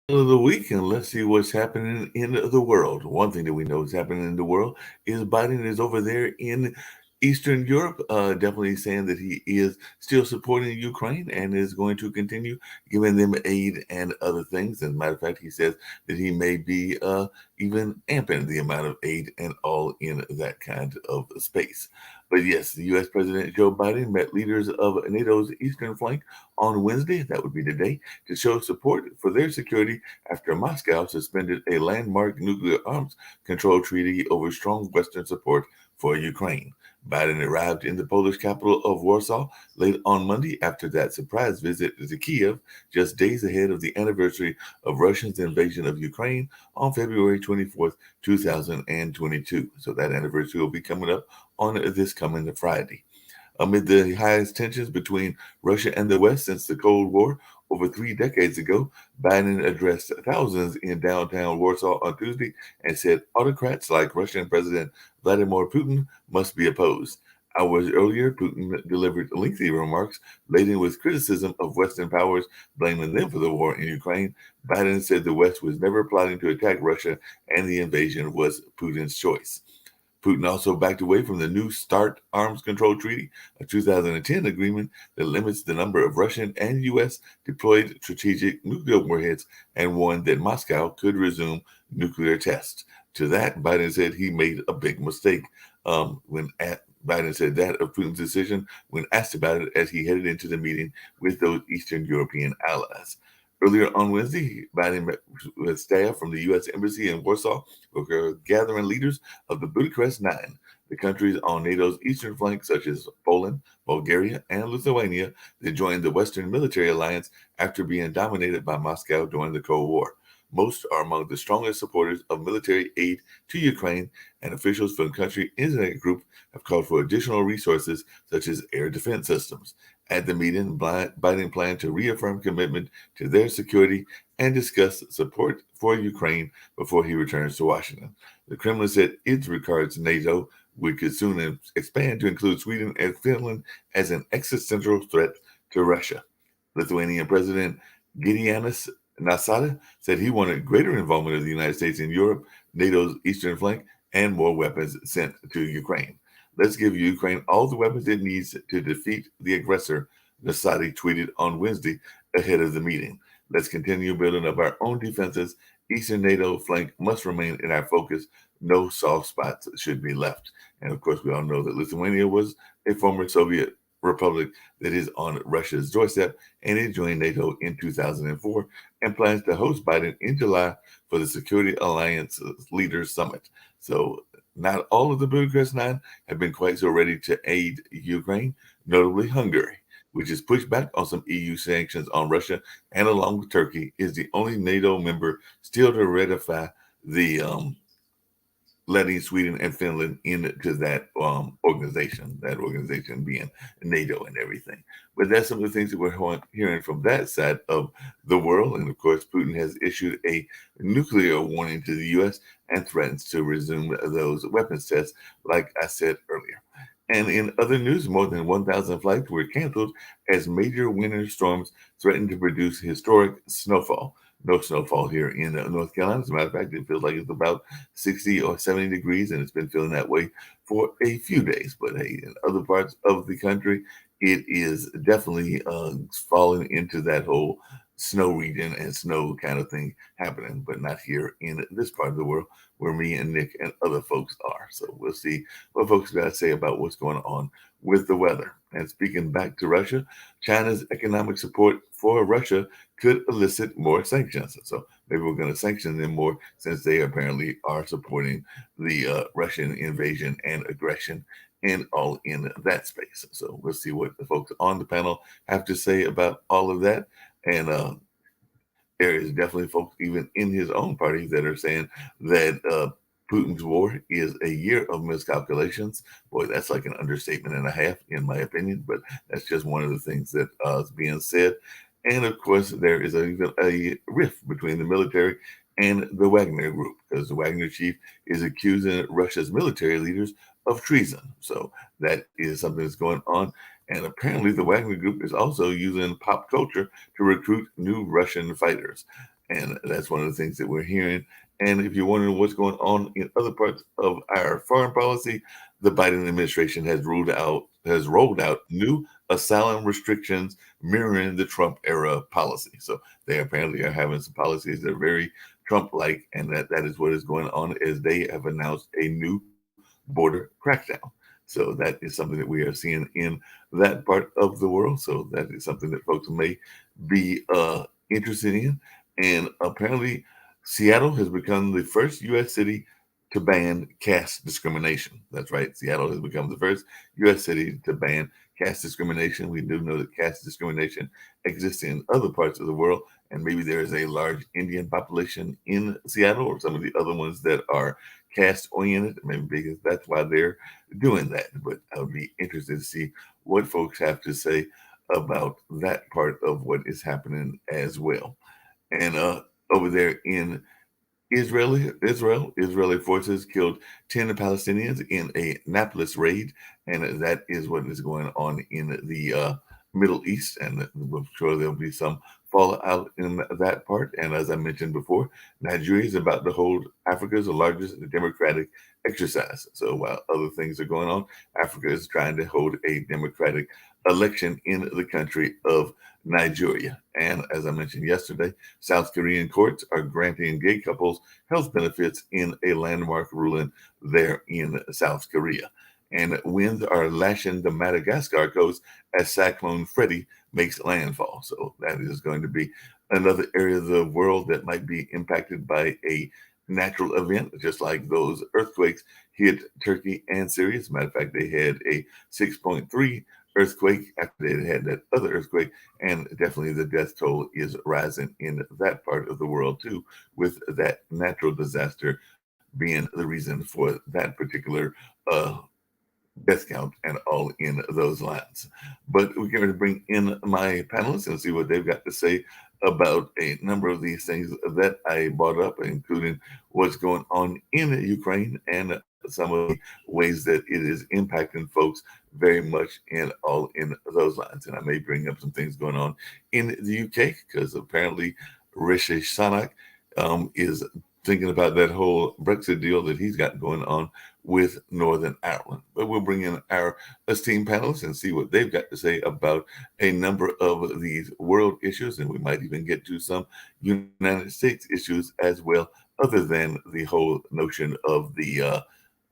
Of the week, and let's see what's happening in the world. One thing that we know is happening in the world is Biden is over there in Eastern Europe, definitely saying that he is still supporting Ukraine and is going to continue giving them aid and other things. As a matter of fact, he says that he may be even amping the amount of aid and all in that kind of space. But yes, the U.S. President Joe Biden met leaders of NATO's eastern flank on Wednesday, that would be today, to show support for their security after Moscow suspended a landmark nuclear arms control treaty over strong Western support for Ukraine. Biden arrived in the Polish capital of Warsaw late on Monday after that surprise visit to Kiev, just days ahead of the anniversary of Russia's invasion of Ukraine on February 24th, 2022. So that anniversary will be coming up on this coming Friday. Amid the highest tensions between Russia and the West since the Cold War over 3 decades ago, Biden addressed thousands in downtown Warsaw on Tuesday and said autocrats like Russian President Vladimir Putin must be opposed. Hours earlier, Putin delivered lengthy remarks laden with criticism of Western powers, blaming them for the war in Ukraine. Biden said the West was never plotting to attack Russia and the invasion was Putin's choice. Putin also backed away from the New START arms control treaty, a 2010 agreement that limits the number of Russian and U.S. deployed strategic nuclear warheads, and warned that Moscow could resume nuclear tests. To that, Biden said he made a big mistake. Biden said that of Putin's decision when asked about it as he headed into the meeting with those Eastern European allies. Earlier on Wednesday, Biden met with staff from the U.S. Embassy in Warsaw, who were gathering leaders of the Bucharest Nine, the countries on NATO's eastern flank, such as Poland, Bulgaria, and Lithuania, that joined the Western military alliance after being dominated by Moscow during the Cold War. Most are among the strongest supporters of military aid to Ukraine, and officials from the country in that group have called for additional resources such as air defense systems. At the meeting, Biden planned to reaffirm commitment to their security and discuss support for Ukraine before he returns to Washington. The Kremlin said it regards NATO, which could soon expand to include Sweden and Finland, as an existential threat to Russia. Lithuanian President Gitanas Nausėda said he wanted greater involvement of the United States in Europe, NATO's eastern flank, and more weapons sent to Ukraine. Let's give Ukraine all the weapons it needs to defeat the aggressor, Nausėda tweeted on Wednesday ahead of the meeting. Let's continue building up our own defenses. Eastern NATO flank must remain in our focus. No soft spots should be left. And of course, we all know that Lithuania was a former Soviet republic that is on Russia's doorstep, and it joined NATO in 2004 and plans to host Biden in July for the Security Alliance Leaders Summit. So not all of the Bucharest Nine have been quite so ready to aid Ukraine, notably Hungary, which has pushed back on some EU sanctions on Russia, and along with Turkey, is the only NATO member still to ratify the letting Sweden and Finland into that organization being NATO and everything. But that's some of the things that we're hearing from that side of the world. And of course, Putin has issued a nuclear warning to the U.S. and threatens to resume those weapons tests, like I said earlier. And in other news, more than 1,000 flights were canceled as major winter storms threatened to produce historic snowfall. No snowfall here in North Carolina. As a matter of fact, it feels like it's about 60 or 70 degrees, and it's been feeling that way for a few days. But hey, in other parts of the country, it is definitely falling into that whole snow region and snow kind of thing happening, but not here in this part of the world where me and Nick and other folks are. So we'll see what folks got to say about what's going on with the weather. And speaking back to Russia, China's economic support for Russia could elicit more sanctions. So maybe we're going to sanction them more since they apparently are supporting the Russian invasion and aggression and all in that space. So we'll see what the folks on the panel have to say about all of that. And there is definitely folks even in his own party that are saying that Putin's war is a year of miscalculations. Boy, that's like an understatement and a half, in my opinion. But that's just one of the things that is being said. And of course, there is even a rift between the military and the Wagner Group, because the Wagner chief is accusing Russia's military leaders of treason. So that is something that's going on. And apparently, the Wagner Group is also using pop culture to recruit new Russian fighters. And that's one of the things that we're hearing. And if you're wondering what's going on in other parts of our foreign policy, the Biden administration has rolled out new asylum restrictions mirroring the Trump era policy. So they apparently are having some policies that are very Trump-like, and that is what is going on as they have announced a new border crackdown. So that is something that we are seeing in that part of the world. So that is something that folks may be interested in. And apparently, Seattle has become the first U.S. city to ban caste discrimination. That's right. Seattle has become the first U.S. city to ban caste discrimination. We do know that caste discrimination exists in other parts of the world, and maybe there is a large Indian population in Seattle or some of the other ones that are caste oriented, maybe because that's why they're doing that. But I would be interested to see what folks have to say about that part of what is happening as well. And over there in Israeli forces killed 10 Palestinians in a Nablus raid, and that is what is going on in the Middle East. And I'm sure there'll be some fallout in that part. And as I mentioned before, Nigeria is about to hold Africa's largest democratic exercise. So while other things are going on, Africa is trying to hold a democratic election in the country of Nigeria. And as I mentioned yesterday, South Korean courts are granting gay couples health benefits in a landmark ruling there in South Korea. And winds are lashing the Madagascar coast as Cyclone Freddy makes landfall. So that is going to be another area of the world that might be impacted by a natural event, just like those earthquakes hit Turkey and Syria. As a matter of fact, they had a 6.3 earthquake after they had that other earthquake, and definitely the death toll is rising in that part of the world too, with that natural disaster being the reason for that particular death count and all in those lines. But we're going to bring in my panelists and see what they've got to say about a number of these things that I brought up, including what's going on in Ukraine and some of the ways that it is impacting folks very much in all in those lines. And I may bring up some things going on in the UK because apparently Rishi Sunak is thinking about that whole Brexit deal that he's got going on with Northern Ireland. But we'll bring in our esteemed panelists and see what they've got to say about a number of these world issues. And we might even get to some United States issues as well, other than the whole notion of the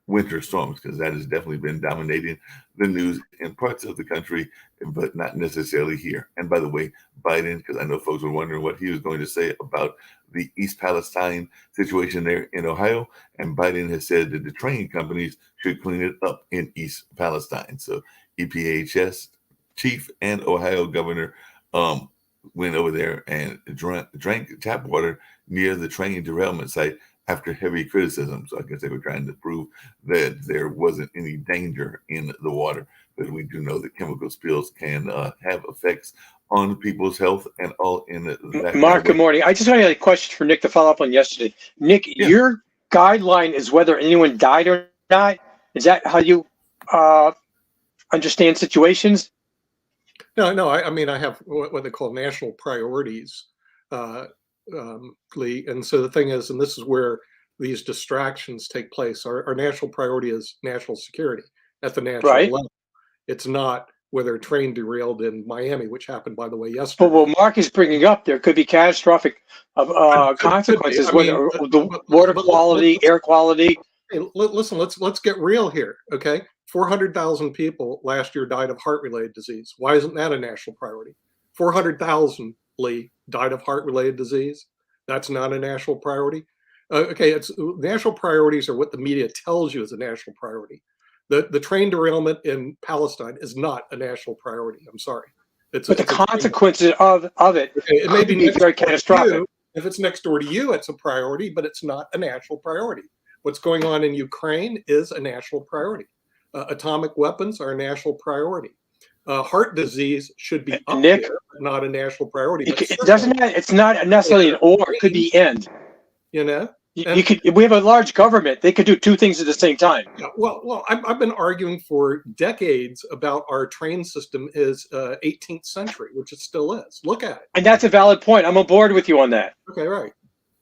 winter storms, because that has definitely been dominating the news in parts of the country, but not necessarily here. And by the way, Biden, because I know folks were wondering what he was going to say about the East Palestine situation there in Ohio, and Biden has said that the train companies should clean it up in East Palestine. So EPHS chief and Ohio governor went over there and drank tap water near the train derailment site after heavy criticism. So I guess they were trying to prove that there wasn't any danger in the water. But we do know that chemical spills can have effects on people's health and all in that. Mark, good morning. I just had a question for Nick to follow up on yesterday. Nick, your guideline is whether anyone died or not. Is that how you understand situations? No. I mean, I have what they call national priorities, Lee. And so the thing is, and this is where these distractions take place. Our national priority is national security at the national level. It's not whether a train derailed in Miami, which happened, by the way, yesterday. But what Mark is bringing up, there could be catastrophic consequences. The water quality, air quality. Hey, listen, let's get real here, okay? 400,000 people last year died of heart-related disease. Why isn't that a national priority? 400,000, Lee, died of heart-related disease. That's not a national priority. Okay, it's national priorities are what the media tells you is a national priority. The train derailment in Palestine is not a national priority. I'm sorry. But the consequences of it it may be very catastrophic. If it's next door to you, it's a priority, but it's not a national priority. What's going on in Ukraine is a national priority. Atomic weapons are a national priority. Heart disease should be up Nick, there, but not a national priority. It's not necessarily an or, it could be and. You know? We have a large government. They could do two things at the same time. Yeah, well, I've been arguing for decades about our train system is 18th century, which it still is. Look at it. And that's a valid point. I'm on board with you on that. Okay, right.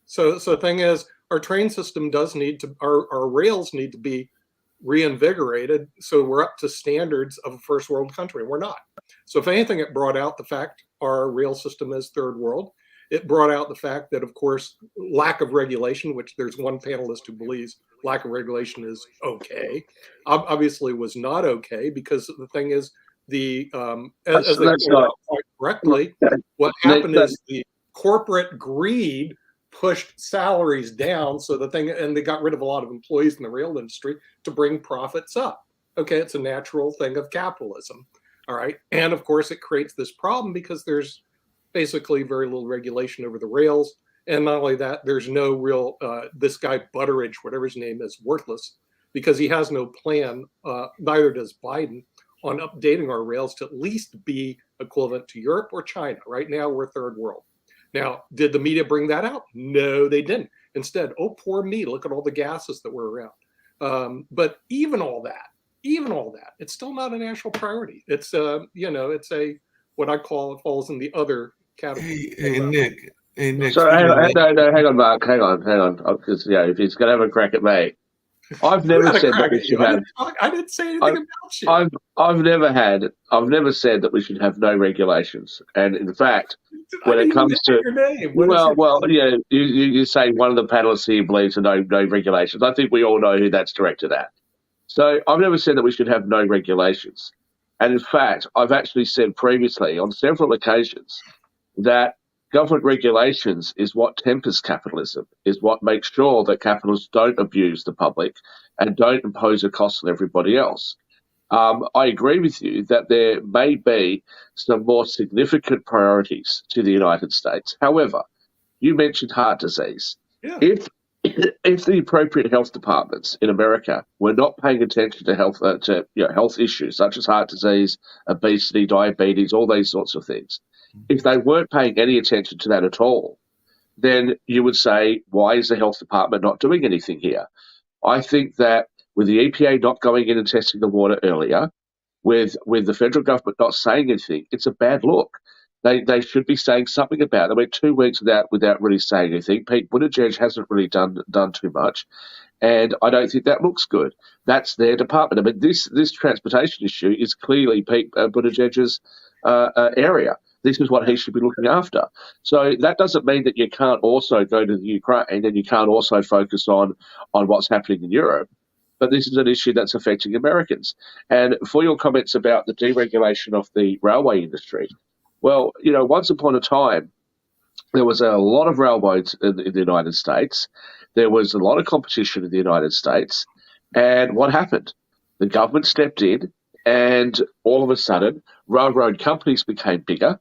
So the thing is, our train system does need to, our rails need to be reinvigorated so we're up to standards of a first world country. We're not. So if anything, it brought out the fact our rail system is third world. It brought out the fact that, of course, lack of regulation, which there's one panelist who believes lack of regulation is okay, obviously was not okay, because the thing is, as they pointed out quite correctly, what happened is the corporate greed pushed salaries down. So and they got rid of a lot of employees in the rail industry to bring profits up. Okay, it's a natural thing of capitalism. All right. And of course, it creates this problem because there's basically very little regulation over the rails. And not only that, there's no real, this guy Butteridge, whatever his name is, worthless, because he has no plan, neither does Biden, on updating our rails to at least be equivalent to Europe or China. Right now, we're third world. Now, did the media bring that out? No, they didn't. Instead, oh, poor me, look at all the gases that were around. But even all that, it's still not a national priority. It's, it's what I call, it falls in the other category. Hey, Nick. So hang on, Mark. Hang on. Because if he's going to have a crack at me, I've never said that we should have. I didn't say anything about you. I've never said that we should have no regulations. And in fact, when it comes to you say one of the panelists here believes in no regulations. I think we all know who that's directed at. So I've never said that we should have no regulations. And in fact, I've actually said previously on several occasions that government regulations is what tempers capitalism, is what makes sure that capitalists don't abuse the public and don't impose a cost on everybody else. I agree with you that there may be some more significant priorities to the United States. However, you mentioned heart disease. Yeah. If the appropriate health departments in America were not paying attention to health issues such as heart disease, obesity, diabetes, all these sorts of things, if they weren't paying any attention to that at all, then you would say, why is the health department not doing anything here? I think that with the EPA not going in and testing the water earlier, with the federal government not saying anything, it's a bad look. They should be saying something about it. I mean, 2 weeks without really saying anything. Pete Buttigieg hasn't really done too much, and I don't think that looks good. That's their department. I mean, this transportation issue is clearly Pete Buttigieg's area. This is what he should be looking after. So that doesn't mean that you can't also go to the Ukraine and you can't also focus on what's happening in Europe. But this is an issue that's affecting Americans. And for your comments about the deregulation of the railway industry, well, once upon a time, there was a lot of railroads in the United States. There was a lot of competition in the United States. And what happened? The government stepped in, and all of a sudden, railroad companies became bigger.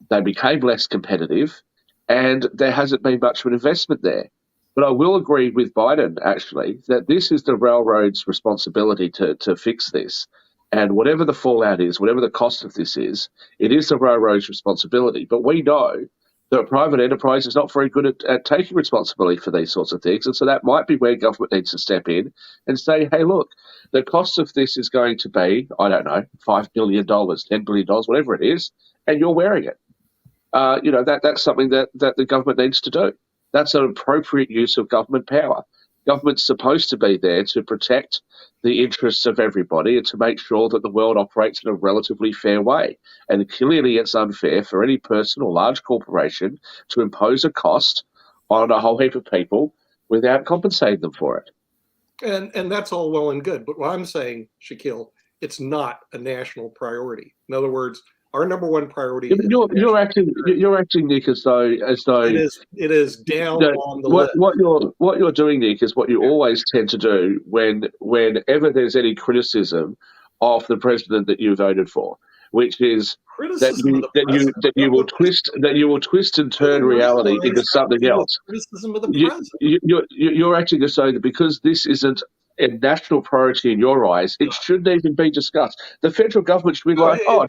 They became less competitive, and there hasn't been much of an investment there. But I will agree with Biden, actually, that this is the railroad's responsibility to fix this. And whatever the fallout is, whatever the cost of this is, it is the railroad's responsibility. But we know that private enterprise is not very good at taking responsibility for these sorts of things. And so that might be where government needs to step in and say, hey, look, the cost of this is going to be, I don't know, $5 billion, $10 billion, whatever it is, and you're wearing it. That's something that the government needs to do. That's an appropriate use of government power. Government's supposed to be there to protect the interests of everybody and to make sure that the world operates in a relatively fair way. And clearly it's unfair for any person or large corporation to impose a cost on a whole heap of people without compensating them for it. And that's all well and good. But what I'm saying, Shaquille, it's not a national priority. In other words, Our number one priority Yeah, but is you're acting, Nick, as though it is down that on the list. what you're doing, Nick, is what you always tend to do whenever there's any criticism of the president that you voted for, which is Criticism of the president. that you will twist and turn reality into something else. Criticism of the president. You're acting as though that because this isn't a national priority in your eyes, it shouldn't even be discussed. The federal government should be like, a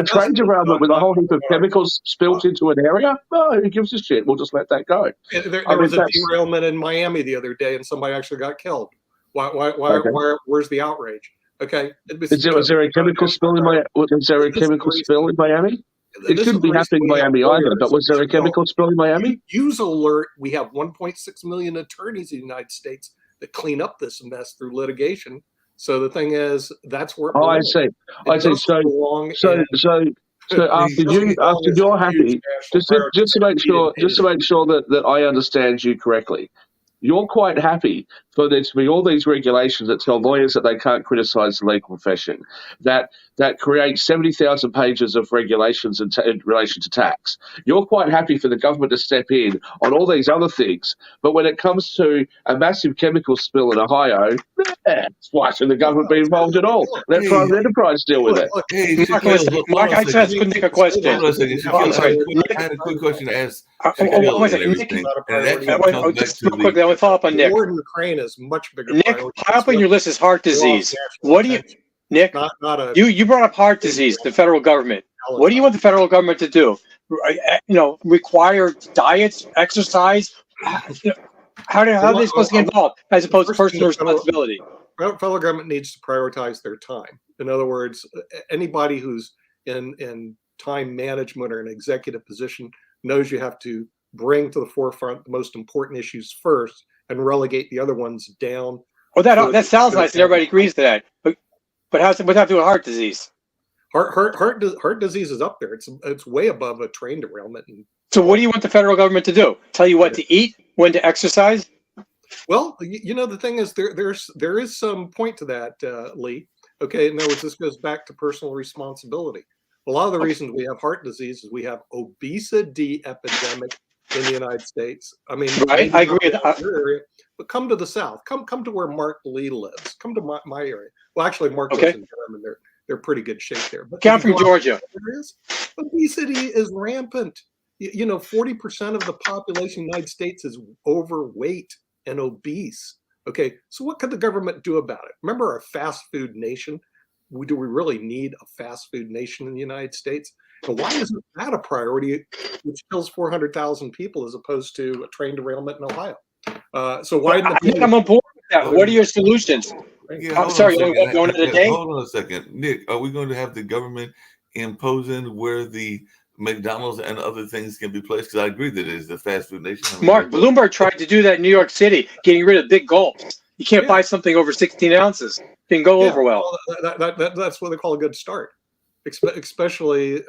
train derailment with a whole heap of chemicals spilt into an area? No, who gives a shit? We'll just let that go. There was a derailment in Miami the other day, and somebody actually got killed. Where's the outrage? Okay. Was there a chemical spill in Miami? Was there a chemical spill in Miami? It shouldn't be happening in Miami either, but was there a chemical spill in Miami? Use alert. We have 1.6 million attorneys in the United States that clean up this mess through litigation. So the thing is, that's where. I see. So after you're happy, just to make sure that I understand you correctly, you're quite happy for there to be all these regulations that tell lawyers that they can't criticize the legal profession, that create 70,000 pages of regulations in relation to tax. You're quite happy for the government to step in on all these other things, but when it comes to a massive chemical spill in Ohio, why should the government be involved at all? Let private enterprise deal with it. Mark, I just asked Nick a question. Hold on a second. I had a quick question to ask. Just real quick, let me follow up on Nick. War in Ukraine is much bigger. Nick, high up on your list is heart disease. What do you, Nick? You brought up heart disease. The federal government. What do you want the federal government to do? Require diets, exercise. How are they supposed to get involved as opposed to personal responsibility? Federal government needs to prioritize their time. In other words, anybody who's in time management or an executive position knows you have to bring to the forefront the most important issues first and relegate the other ones down. Well, that sounds nice, and everybody agrees to that. But what's that have to do with heart disease? Heart disease is up there. It's way above a train derailment. So what do you want the federal government to do? Tell you what to eat, when to exercise? Well, the thing is, there is some point to that, Lee. Okay, in other words, this goes back to personal responsibility. A lot of the reasons we have heart disease is we have obesity epidemic in the United States. I mean, right? I agree with that. Area, but come to the South. Come to where Mark Lee lives. Come to my area. Well, actually, Mark lives in Durham, and they're pretty good shape there. But I'm from Georgia. Obesity is rampant. 40% of the population of the United States is overweight and obese. Okay, so what could the government do about it? Remember our fast food nation? Do we really need a fast food nation in the United States? And why isn't that a priority, which kills 400,000 people as opposed to a train derailment in Ohio? So why? I'm on board with that. What are your solutions? Yeah, I'm sorry, going to the day? Hold on a second. Nick, are we going to have the government imposing where the McDonald's and other things can be placed? Because I agree that it is the fast food nation. Mark, Bloomberg tried to do that in New York City, getting rid of big gulps. You can't buy something over 16 ounces. It didn't go over well. That's what they call a good start, especially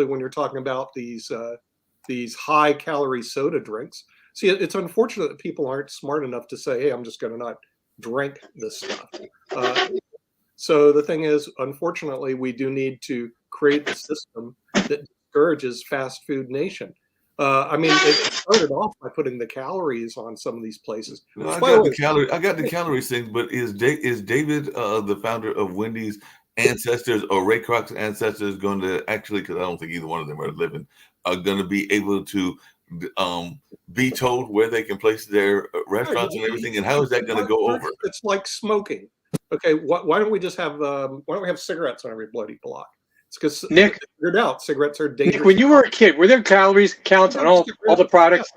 when you're talking about these high-calorie soda drinks. See, it's unfortunate that people aren't smart enough to say, hey, I'm just going to not drink this stuff. So the thing is, unfortunately, we do need to create a system that discourages fast food nation. It started off by putting the calories on some of these places. No, I got the calories thing, but is David, the founder of Wendy's, ancestors or Ray Kroc's ancestors going to actually, because I don't think either one of them are living, are going to be able to be told where they can place their restaurants and everything, and how is that going to go over? It's like smoking. Okay, why don't we just have cigarettes on every bloody block? It's because Nick, figured out cigarettes are dangerous. Nick, when you were a kid, were there calories counts on all the products?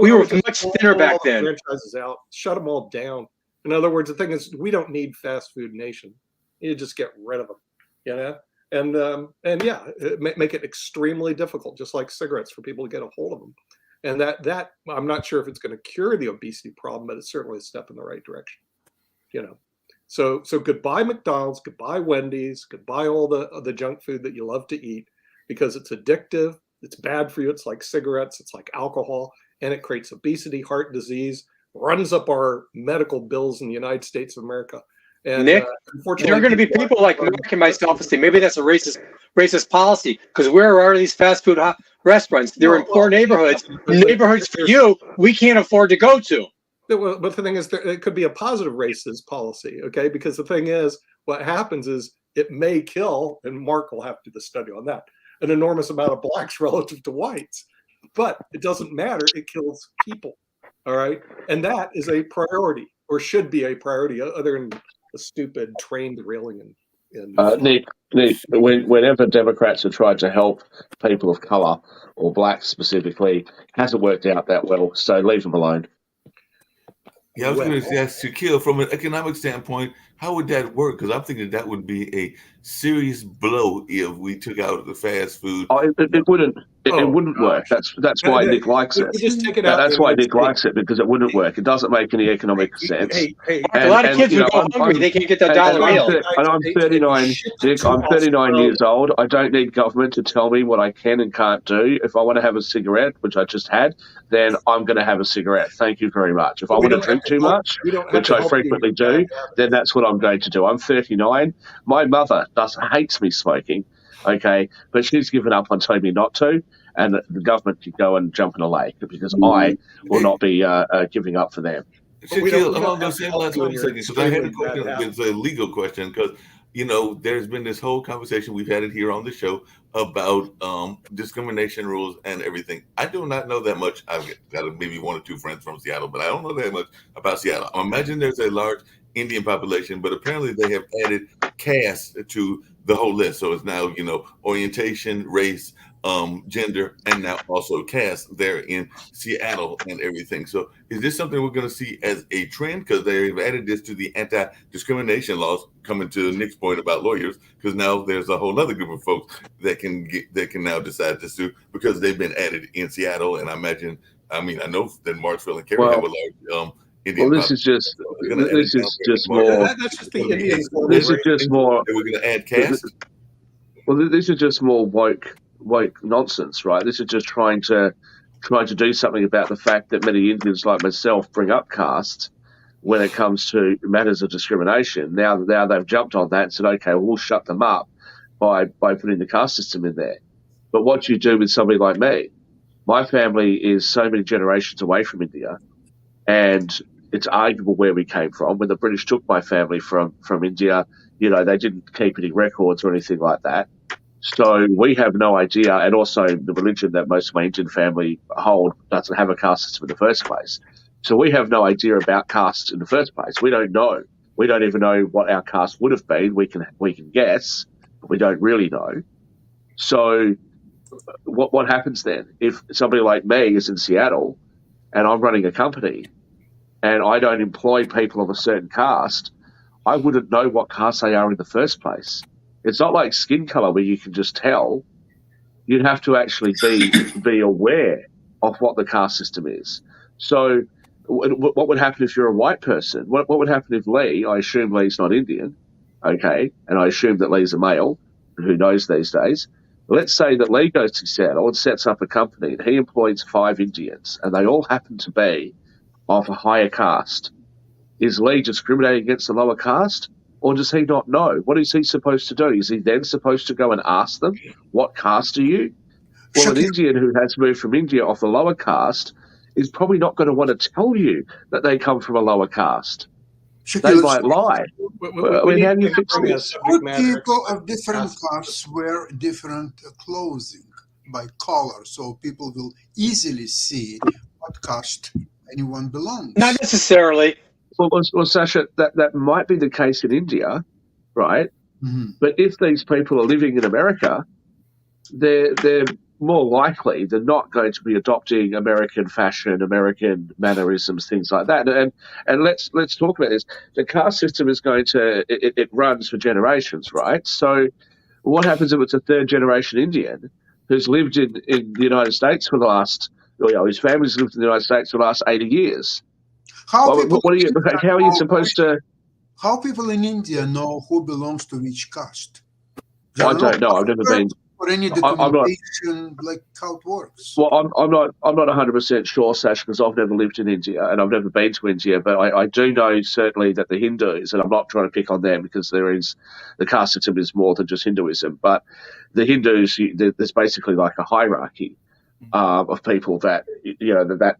We were much thinner back then. Franchises out, shut them all down. In other words, the thing is, we don't need fast food nation. You just get rid of them, and make it extremely difficult, just like cigarettes, for people to get a hold of them. And that I'm not sure if it's going to cure the obesity problem, but it's certainly a step in the right direction. So goodbye McDonald's, goodbye Wendy's, goodbye all the junk food that you love to eat, because it's addictive, it's bad for you, it's like cigarettes, it's like alcohol, and it creates obesity, heart disease, runs up our medical bills in the United States of America. And, Nick, unfortunately, there are going to be people like Mark and myself and say maybe that's a racist policy because where are these fast food restaurants? They're in poor neighborhoods, neighborhoods for you we can't afford to go to. But the thing is, it could be a positive racist policy, okay? Because the thing is, what happens is it may kill, and Mark will have to do the study on that, an enormous amount of blacks relative to whites. But it doesn't matter. It kills people, all right? And that is a priority, or should be a priority, other than the stupid train derailing. Nick, whenever Democrats have tried to help people of color, or blacks specifically, hasn't worked out that well, so leave them alone. Yeah, I was going to ask Shaquille, from an economic standpoint, how would that work? Because I'm thinking that would be a serious blow if we took out the fast food. It wouldn't. It wouldn't work. That's why Nick likes it. Just take it out. That's why Nick likes it, because it wouldn't work. It doesn't make any economic sense. A lot of kids would go hungry. They can't get that $1 meal. And I'm 39, Nick. I'm 39 years old. I don't need government to tell me what I can and can't do. If I want to have a cigarette, which I just had, then I'm going to have a cigarette. Thank you very much. If I want to drink too much, which I frequently do, then that's what I'm going to do. I'm 39. My mother hates me smoking, okay, but she's given up on telling me not to, and the government could go and jump in a lake because I will not be giving up for them. Shaquille, along those same lines, because I had a question, it's a legal question, because there's been this whole conversation, we've had it here on the show about discrimination rules and everything. I do not know that much. I've got maybe one or two friends from Seattle, but I don't know that much about Seattle. I imagine there's a large Indian population, but apparently they have added caste to the whole list. So it's now, orientation, race, gender, and now also caste there in Seattle and everything. So is this something we're going to see as a trend? Because they've added this to the anti-discrimination laws, coming to Nick's point about lawyers, because now there's a whole other group of folks that can now decide to sue because they've been added in Seattle. And I know that Marksville and Cary have a large Indian this is just more. That's just the Indians. This is just more. We're going to add caste. Well, this is just more woke nonsense, right? This is just trying to do something about the fact that many Indians like myself bring up caste when it comes to matters of discrimination. Now they've jumped on that and said, okay, we'll shut them up by putting the caste system in there. But what you do with somebody like me, my family is so many generations away from India, and it's arguable where we came from. When the British took my family from India, they didn't keep any records or anything like that. So we have no idea, and also the religion that most of my Indian family hold doesn't have a caste system in the first place. So we have no idea about caste in the first place. We don't know. We don't even know what our caste would have been. We can guess, but we don't really know. So what happens then if somebody like me is in Seattle and I'm running a company and I don't employ people of a certain caste? I wouldn't know what caste they are in the first place. It's not like skin color where you can just tell. You'd have to actually be aware of what the caste system is. So what would happen if you're a white person? What would happen if Lee, I assume Lee's not Indian, okay, and I assume that Lee's a male, who knows these days. Let's say that Lee goes to Seattle and sets up a company and he employs 5 Indians and they all happen to be of a higher caste. Is Lee discriminating against the lower caste? Or does he not know? What is he supposed to do? Is he then supposed to go and ask them, what caste are you? Well, an Indian who has moved from India off the lower caste is probably not going to want to tell you that they come from a lower caste. They might lie. How do you fix this? People of different castes wear different clothing by color, so people will easily see what caste anyone belongs. Not necessarily. Well, Sasha, that might be the case in India, right? Mm-hmm. But if these people are living in America, they're more likely than not going to be adopting American fashion, American mannerisms, things like that. And let's talk about this. The caste system is going to it runs for generations, right? So what happens if it's a third generation Indian who's lived in the United States for the last, his family's lived in the United States for the last 80 years? How are you supposed to? How people in India know who belongs to which caste? I don't know. I've never been. or any documentation like how it works? Well, I'm not 100% sure, Sash, because I've never lived in India and I've never been to India. But I do know certainly that the Hindus, and I'm not trying to pick on them because the caste system is more than just Hinduism. But the Hindus, there's basically like a hierarchy of people that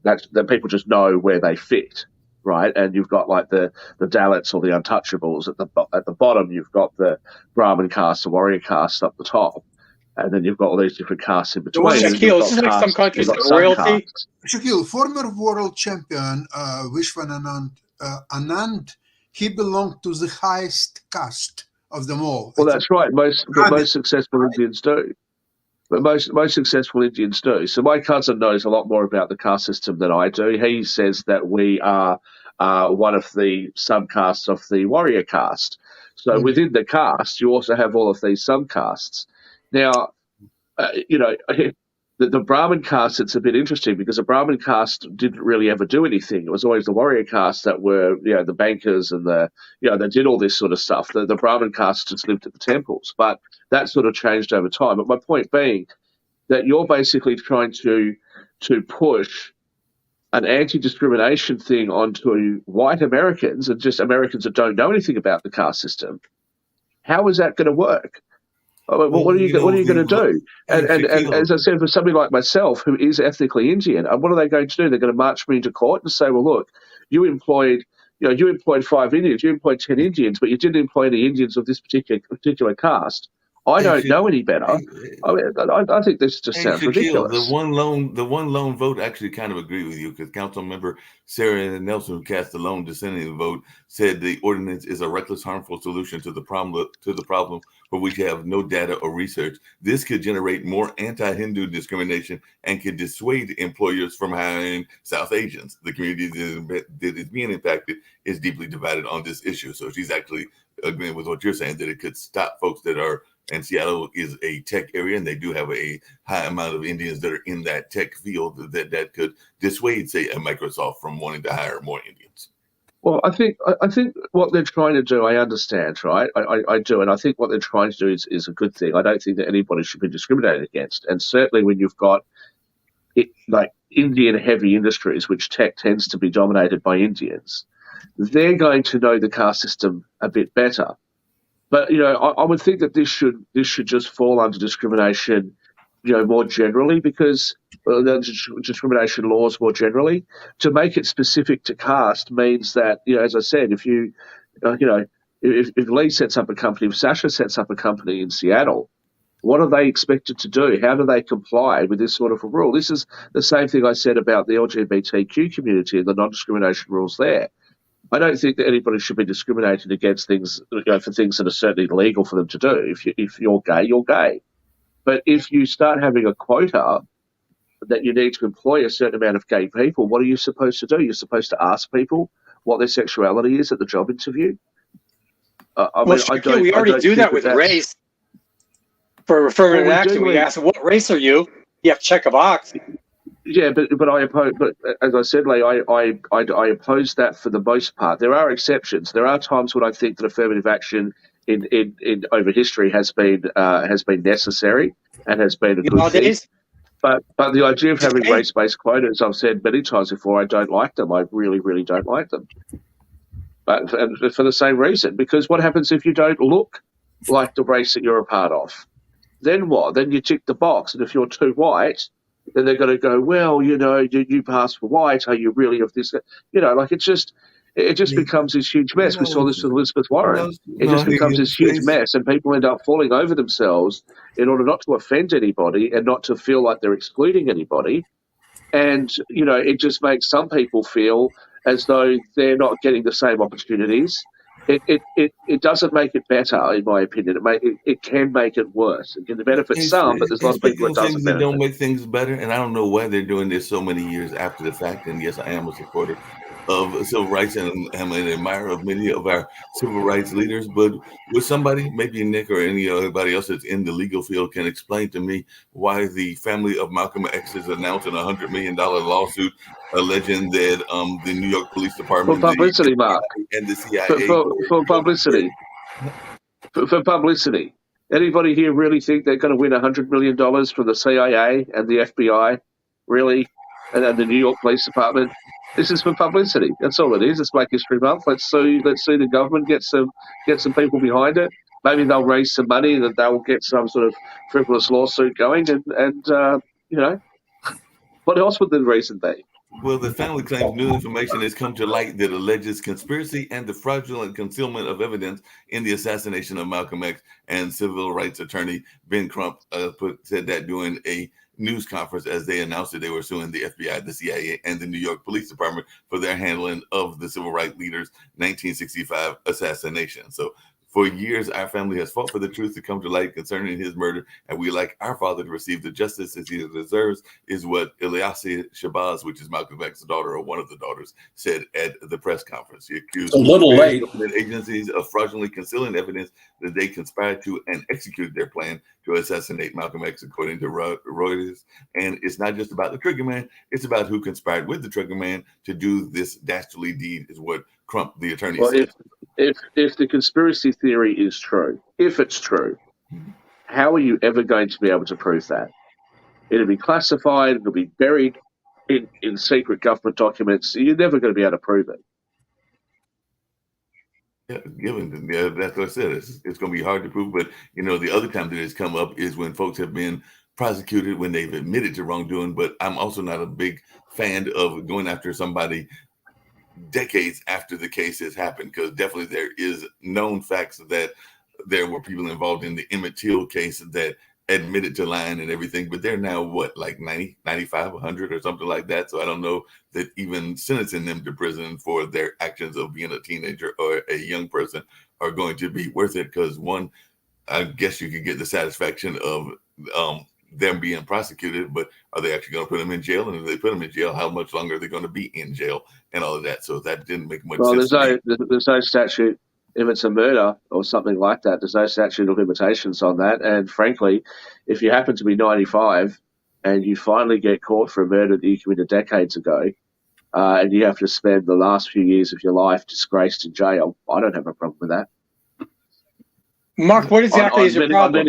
that people just know where they fit. Right, and you've got like the Dalits or the untouchables at the bottom. You've got the Brahmin caste, the warrior caste up the top, and then you've got all these different castes in between. Shaquille, this is like some countries like royalty. Shaquille, former world champion Vishwan Anand, he belonged to the highest caste of them all. Well, that's right. Most successful Indians do. But most successful Indians do. So my cousin knows a lot more about the caste system than I do. He says that we are one of the subcastes of the warrior caste. So within the caste, you also have all of these subcastes. Now, the Brahmin caste, it's a bit interesting because the Brahmin caste didn't really ever do anything. It was always the warrior caste that were, the bankers and they did all this sort of stuff. The Brahmin caste just lived at the temples, but that sort of changed over time. But my point being that you're basically trying to push an anti-discrimination thing onto white Americans and just Americans that don't know anything about the caste system. How is that going to work? What are you going to do? And as I said, for somebody like myself who is ethnically Indian, what are they going to do? They're going to march me into court and say, well, look, you employed 5 Indians, you employed 10 Indians, but you didn't employ any Indians of this particular caste. I don't know any better. I think this just sounds ridiculous. The one lone vote actually kind of agree with you because Council Member Sarah Nelson, who cast the lone dissenting vote, said the ordinance is a reckless, harmful solution to the problem for which you have no data or research. This could generate more anti-Hindu discrimination and could dissuade employers from hiring South Asians. The community that is being impacted is deeply divided on this issue. So she's actually agreeing with what you're saying, that it could stop folks that are, and Seattle is a tech area, and they do have a high amount of Indians that are in that tech field that could dissuade, say, a Microsoft from wanting to hire more Indians. Well, I think what they're trying to do, I understand, right? I do, and I think what they're trying to do is a good thing. I don't think that anybody should be discriminated against, and certainly when you've got like Indian-heavy industries, which tech tends to be dominated by Indians, they're going to know the caste system a bit better. But I would think that this should just fall under discrimination, more generally, because discrimination laws more generally. To make it specific to caste means that, as I said, if if Lee sets up a company, if Sasha sets up a company in Seattle, what are they expected to do? How do they comply with this sort of a rule? This is the same thing I said about the LGBTQ community and the non-discrimination rules there. I don't think that anybody should be discriminated against things, for things that are certainly legal for them to do. If you're gay, you're gay. But if you start having a quota that you need to employ a certain amount of gay people, what are you supposed to do? You're supposed to ask people what their sexuality is at the job interview. We already do that with race. For affirmative action, we ask, "What race are you?" You have to check a box. Yeah, but I oppose. But as I said, Lee, I oppose that for the most part. There are exceptions. There are times when I think that affirmative action in over history has been necessary and has been a good thing. But the idea of having race-based quotas, I've said many times before, I don't like them. I really, really don't like them. But for the same reason, because what happens if you don't look like the race that you're a part of? Then what? Then you tick the box, and if you're too white, then they're going to go, well, you pass for white. Are you really of this? It just becomes this huge mess. We saw this with Elizabeth Warren. It just becomes this huge mess, and people end up falling over themselves in order not to offend anybody and not to feel like they're excluding anybody. And, it just makes some people feel as though they're not getting the same opportunities. It doesn't make it better, in my opinion. It can make it worse. It can benefit some, but there's a lot of people it doesn't benefit. Don't make things better, and I don't know why they're doing this so many years after the fact. And yes, I am a supporter of civil rights, and I'm an admirer of many of our civil rights leaders. But with somebody, maybe Nick or anybody else that's in the legal field can explain to me why the family of Malcolm X is announcing a $100 million lawsuit alleging that the New York Police Department for publicity, Mark, and the CIA for publicity. For publicity. Anybody here really think they're going to win $100 million from the CIA and the FBI? Really? And then the New York Police Department? This is for publicity. That's all it is. It's Black History Month. Let's see the government get some people behind it. Maybe they'll raise some money that they'll get some sort of frivolous lawsuit going. And you know, what else would the reason be? Well, the family claims new information has come to light that alleges conspiracy and the fraudulent concealment of evidence in the assassination of Malcolm X, and civil rights attorney Ben Crump said that during a news conference as they announced that they were suing the FBI, the CIA, and the New York Police Department for their handling of the civil rights leader's 1965 assassination. So for years, our family has fought for the truth to come to light concerning his murder, and we like our father to receive the justice as he deserves, is what Ilyasah Shabazz, which is Malcolm X's daughter, or one of the daughters, said at the press conference. He accused government agencies of fraudulently concealing evidence that they conspired to and executed their plan to assassinate Malcolm X, according to Reuters. And it's not just about the trigger man, it's about who conspired with the trigger man to do this dastardly deed, is what Crump, the attorney, said. If the conspiracy theory is true, if it's true, how are you ever going to be able to prove that? It'll be classified, it'll be buried in secret government documents. You're never going to be able to prove it. Yeah, that's what I said. It's going to be hard to prove. But, you know, the other time that it's come up is when folks have been prosecuted when they've admitted to wrongdoing. But I'm also not a big fan of going after somebody decades after the case has happened, because definitely there is known facts that there were people involved in the Emmett Till case that admitted to lying and everything, but they're now what, like 90, 95, 100 or something like that. So I don't know that even sentencing them to prison for their actions of being a teenager or a young person are going to be worth it, because one, I guess you could get the satisfaction of them being prosecuted, but are they actually going to put them in jail? And if they put them in jail, how much longer are they going to be in jail and all of that? So that didn't make much sense. Well, there's no statute. If it's a murder or something like that, there's no statute of limitations on that. And frankly, if you happen to be 95 and you finally get caught for a murder that you committed decades ago, and you have to spend the last few years of your life disgraced in jail, I don't have a problem with that. Mark, what exactly is your problem? On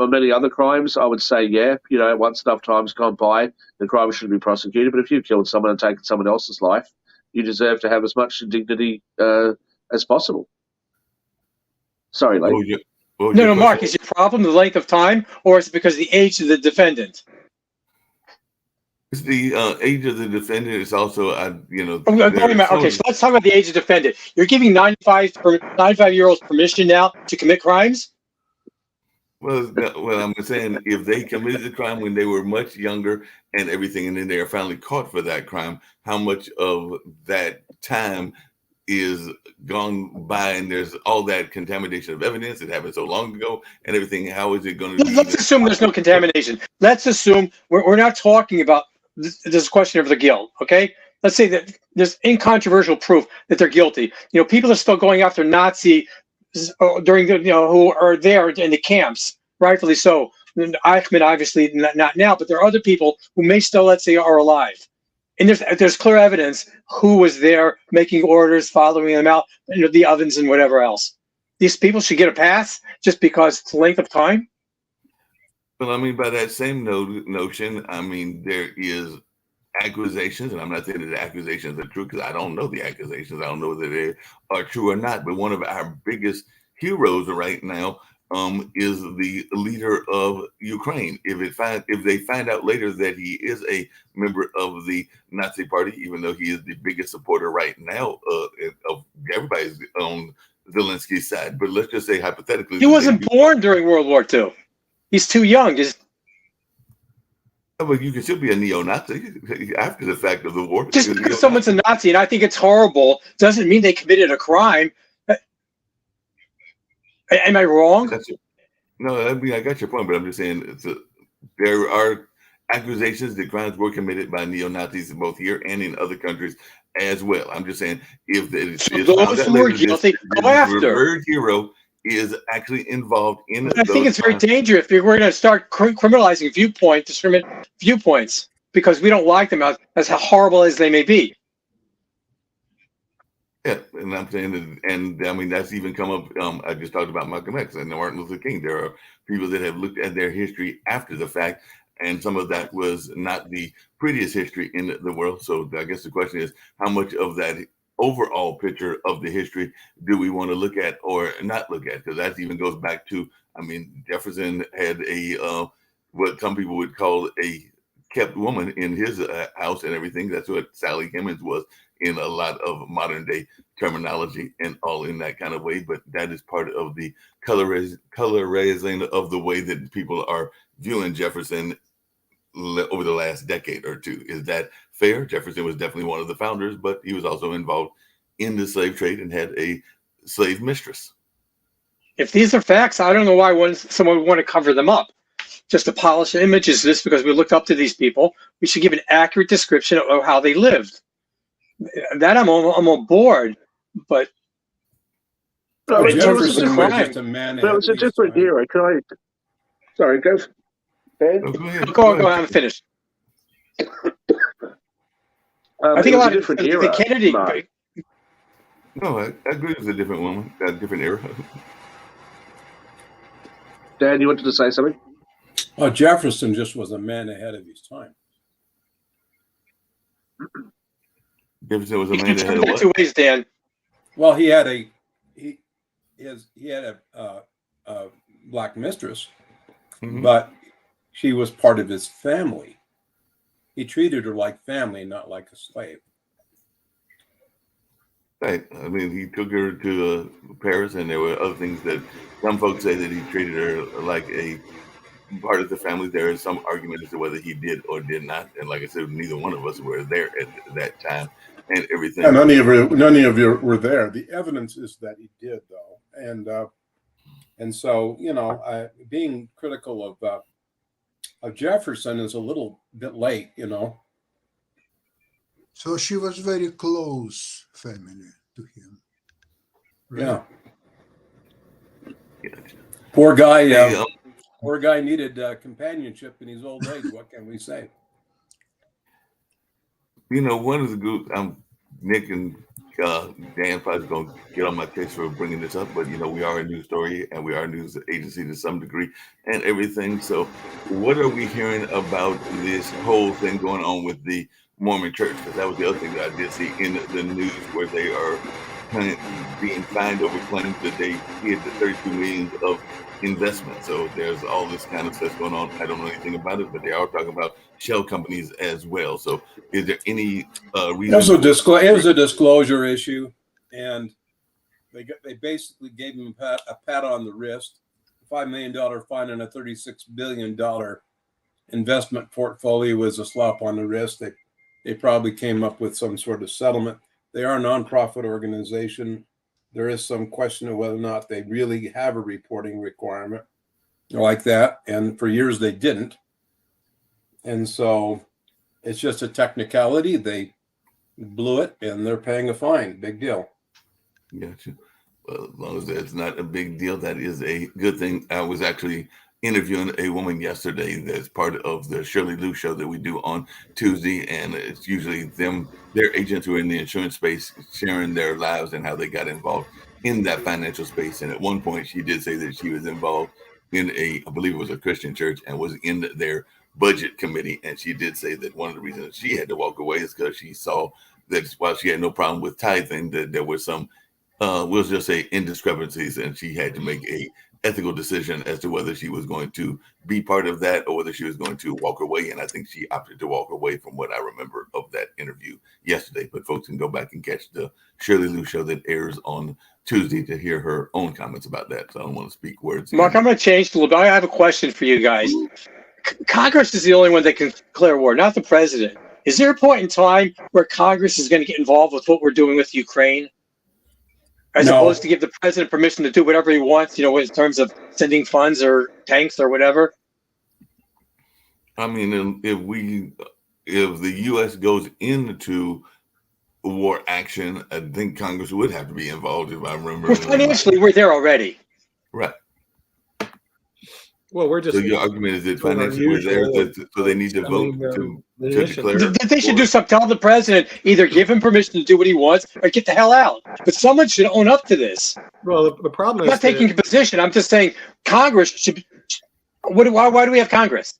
many other crimes, I would say, yeah, you know, once enough time's gone by, the crime should be prosecuted. But if you've killed someone and taken someone else's life, you deserve to have as much dignity as possible. Sorry, Lee. No, Mark, is your problem the length of time, or is it because of the age of the defendant? It's the age of the defendant. It's also, Okay, so let's talk about the age of the defendant. You're giving 95-year-olds permission now to commit crimes? Well, I'm saying if they committed the crime when they were much younger and everything, and then they are finally caught for that crime, how much of that time is gone by, and there's all that contamination of evidence that happened so long ago and everything? How is it going to be? Let's assume there's no contamination. Let's assume we're not talking about this question of the guilt, okay? Let's say that there's incontrovertible proof that they're guilty. You know, people are still going after Nazi during the, who are there in the camps, rightfully so. Eichmann, obviously not now, but there are other people who may still, let's say, are alive. And there's clear evidence who was there making orders, following them out, the ovens and whatever else. These people should get a pass just because it's the length of time? Well, I mean, by that same notion, I mean, there is accusations, and I'm not saying that the accusations are true because I don't know the accusations. I don't know whether they are true or not. But one of our biggest heroes right now is the leader of Ukraine. If they find out later that he is a member of the Nazi Party, even though he is the biggest supporter right now of everybody's on Zelensky's side, but let's just say hypothetically, he wasn't born during World War II. He's too young. But you can still be a neo-Nazi after the fact of the war. Just because someone's a Nazi, and I think it's horrible, doesn't mean they committed a crime. Am I wrong? No, I mean, I got your point, but I'm just saying there are accusations that crimes were committed by neo-Nazis both here and in other countries as well. I'm just saying if those who were guilty go after. Revered hero is actually involved in. But I think it's very dangerous if we're going to start criminalizing viewpoints because we don't like them as horrible as they may be. Yeah, and I'm saying that, and I mean that's even come up. I just talked about Malcolm X and Martin Luther King. There are people that have looked at their history after the fact, and some of that was not the prettiest history in the world. So I guess the question is, how much of that overall picture of the history do we want to look at or not look at? Because that even goes back to, I mean, Jefferson had a what some people would call a kept woman in his house and everything. That's what Sally Hemings was in a lot of modern day terminology and all in that kind of way. But that is part of the colorizing of the way that people are viewing Jefferson over the last decade or two. Is that fair? Jefferson was definitely one of the founders, but he was also involved in the slave trade and had a slave mistress. If these are facts, I don't know why someone would want to cover them up. Just to polish images of this because we looked up to these people. We should give an accurate description of how they lived. That I'm on board, but no, Jefferson was just a man. That was a different era. Sorry, go. Go ahead. Go on. I'm finished. I think a lot of different era. Kennedy. No, I agree. It was a different woman, a different era. Dan, you wanted to say something? Oh, Jefferson just was a man ahead of his time. Jefferson was a man ahead of what? Two ways, Dan. Well, he had a black mistress, but she was part of his family. He treated her like family, not like a slave. Right. I mean, he took her to Paris, and there were other things that some folks say that he treated her like a part of the family. There is some argument as to whether he did or did not. And like I said, neither one of us were there at that time and everything. Yeah, none of you were there. The evidence is that he did, though. And so, being critical of Jefferson is a little bit late, So she was very close family to him. Right? Yeah. Poor guy. Poor guy needed companionship in his old age. What can we say? One of the groups, Nick and Dan probably going to get on my case for bringing this up, but we are a news story and we are a news agency to some degree and everything. So what are we hearing about this whole thing going on with the Mormon church? Because that was the other thing that I did see in the news, where they are being fined over claims that they hid the 32 million of investment. So there's all this kind of stuff going on. I don't know anything about it, but they are talking about shell companies as well. So is there any reason? It was a disclosure issue, and they basically gave him a pat on the wrist, $5 million fine, and a $36 billion investment portfolio was a slap on the wrist. They probably came up with some sort of settlement. They are a nonprofit organization. There is some question of whether or not they really have a reporting requirement like that. And for years they didn't. And so it's just a technicality. They blew it and they're paying a fine. Big deal. Gotcha. Well, as long as it's not a big deal, that is a good thing. I was actually interviewing a woman yesterday that's part of the Shirley Lou show that we do on Tuesday, and it's usually their agents who are in the insurance space sharing their lives and how they got involved in that financial space. And at one point she did say that she was involved in I believe it was a Christian church, and was in their budget committee. And she did say that one of the reasons she had to walk away is because she saw that while she had no problem with tithing, that there was some we'll just say indiscrepancies, and she had to make a ethical decision as to whether she was going to be part of that or whether she was going to walk away. And I think she opted to walk away from what I remember of that interview yesterday. But folks can go back and catch the Shirley Lou show that airs on Tuesday to hear her own comments about that. So I don't want to speak words. Mark, I'm going to change a little bit. I have a question for you guys. Congress is the only one that can declare war, not the president. Is there a point in time where Congress is going to get involved with what we're doing with Ukraine? As opposed to give the president permission to do whatever he wants, in terms of sending funds or tanks or whatever? I mean, if the U.S. goes into war action, I think Congress would have to be involved, if I remember. Well, financially, we're there already. Right. Well, we're just So your argument is that doing our financially we're there, usual so they need to vote sending to munitions. declare. They should do something. Tell the president either give him permission to do what he wants or get the hell out. But someone should own up to this. Well, the problem I'm is not taking a position. I'm just saying Congress should be. Why do we have Congress?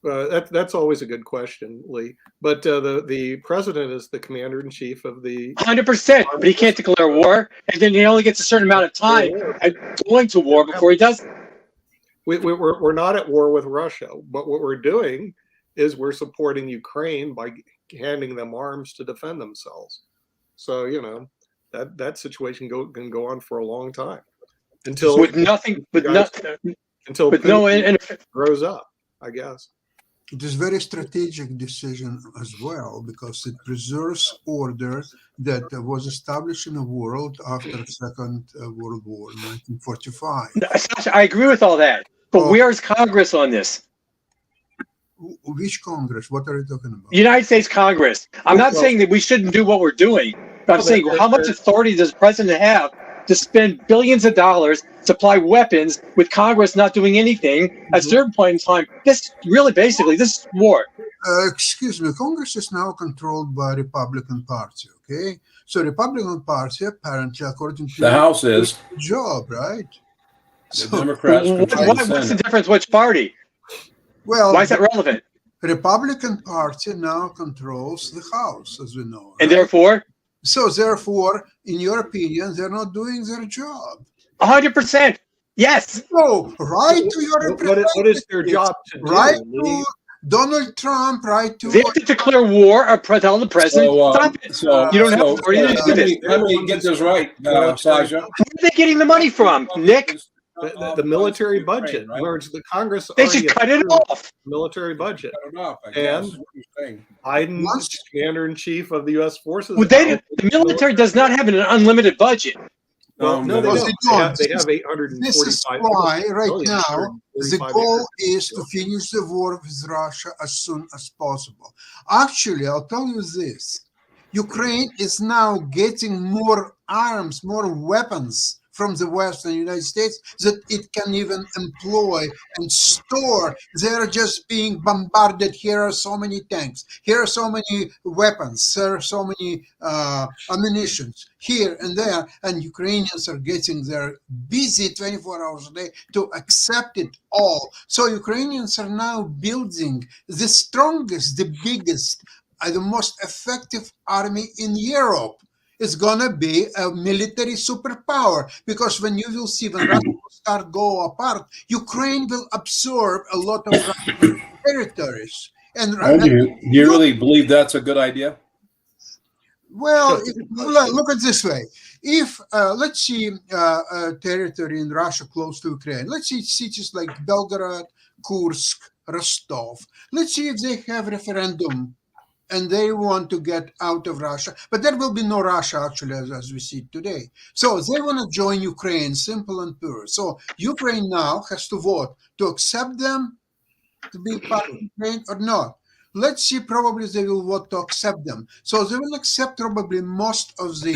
That's always a good question, Lee. But the president is the commander in chief of the 100%. But he can't declare war, and then he only gets a certain amount of time going to war before he does. We're not at war with Russia, but what we're doing is we're supporting Ukraine by handing them arms to defend themselves. So that situation can go on for a long time until With nothing, but until but no, and grows up, I guess. It is a very strategic decision as well because it preserves order that was established in the world after the Second World War, 1945. Sasha, I agree with all that. But where's Congress on this? Which Congress? What are you talking about? United States Congress. I'm not saying that we shouldn't do what we're doing. But I'm saying how much authority does the president have to spend billions of dollars, supply weapons, with Congress not doing anything at a certain point in time? This really, basically, this is war. Excuse me, Congress is now controlled by Republican Party, okay? So Republican Party, apparently, according to The House is. job, right? The Democrats control the What's the Senate. difference? Which party? Well, Why is that relevant? Republican Party now controls the House, as we know. And right? therefore, So therefore, in your opinion, they're not doing their job. 100%. Yes. No, right to your What is their job to do? right Lee? to Donald Trump, right to They have to declare war or tell the president, stop it. So You don't have authority to do this. Let me get this right, Sasha. Where are they getting the money from, Nick? The military budget, whereas the Congress They already should cut it approved off. military budget. Cut it off, I guess, is what you're saying. Biden, Once- commander in chief of the U.S. forces. Well, the military does not have an unlimited budget. Well, no, they No, don't. they They don't. have, they have 845. This is why right billion, now the 135 goal billion. is to finish the war with Russia as soon as possible. Actually, I'll tell you this. Ukraine is now getting more arms, more weapons from the West and United States that it can even employ and store. They're just being bombarded. Here are so many tanks. Here are so many weapons. There are so many ammunitions here and there. And Ukrainians are getting their busy 24 hours a day to accept it all. So Ukrainians are now building the strongest, the biggest, the most effective army in Europe. It's gonna be a military superpower because when you will see when Russia will start go apart, Ukraine will absorb a lot of Russian territories. And Do you really believe that's a good idea? well, look at it this way: if let's see a territory in Russia close to Ukraine, let's see cities like Belgorod, Kursk, Rostov. Let's see if they have referendum and they want to get out of Russia, but there will be no Russia actually as we see it today. So they want to join Ukraine, simple and pure. So Ukraine now has to vote to accept them to be part of Ukraine or not. Let's see, probably they will vote to accept them. So they will accept probably most of the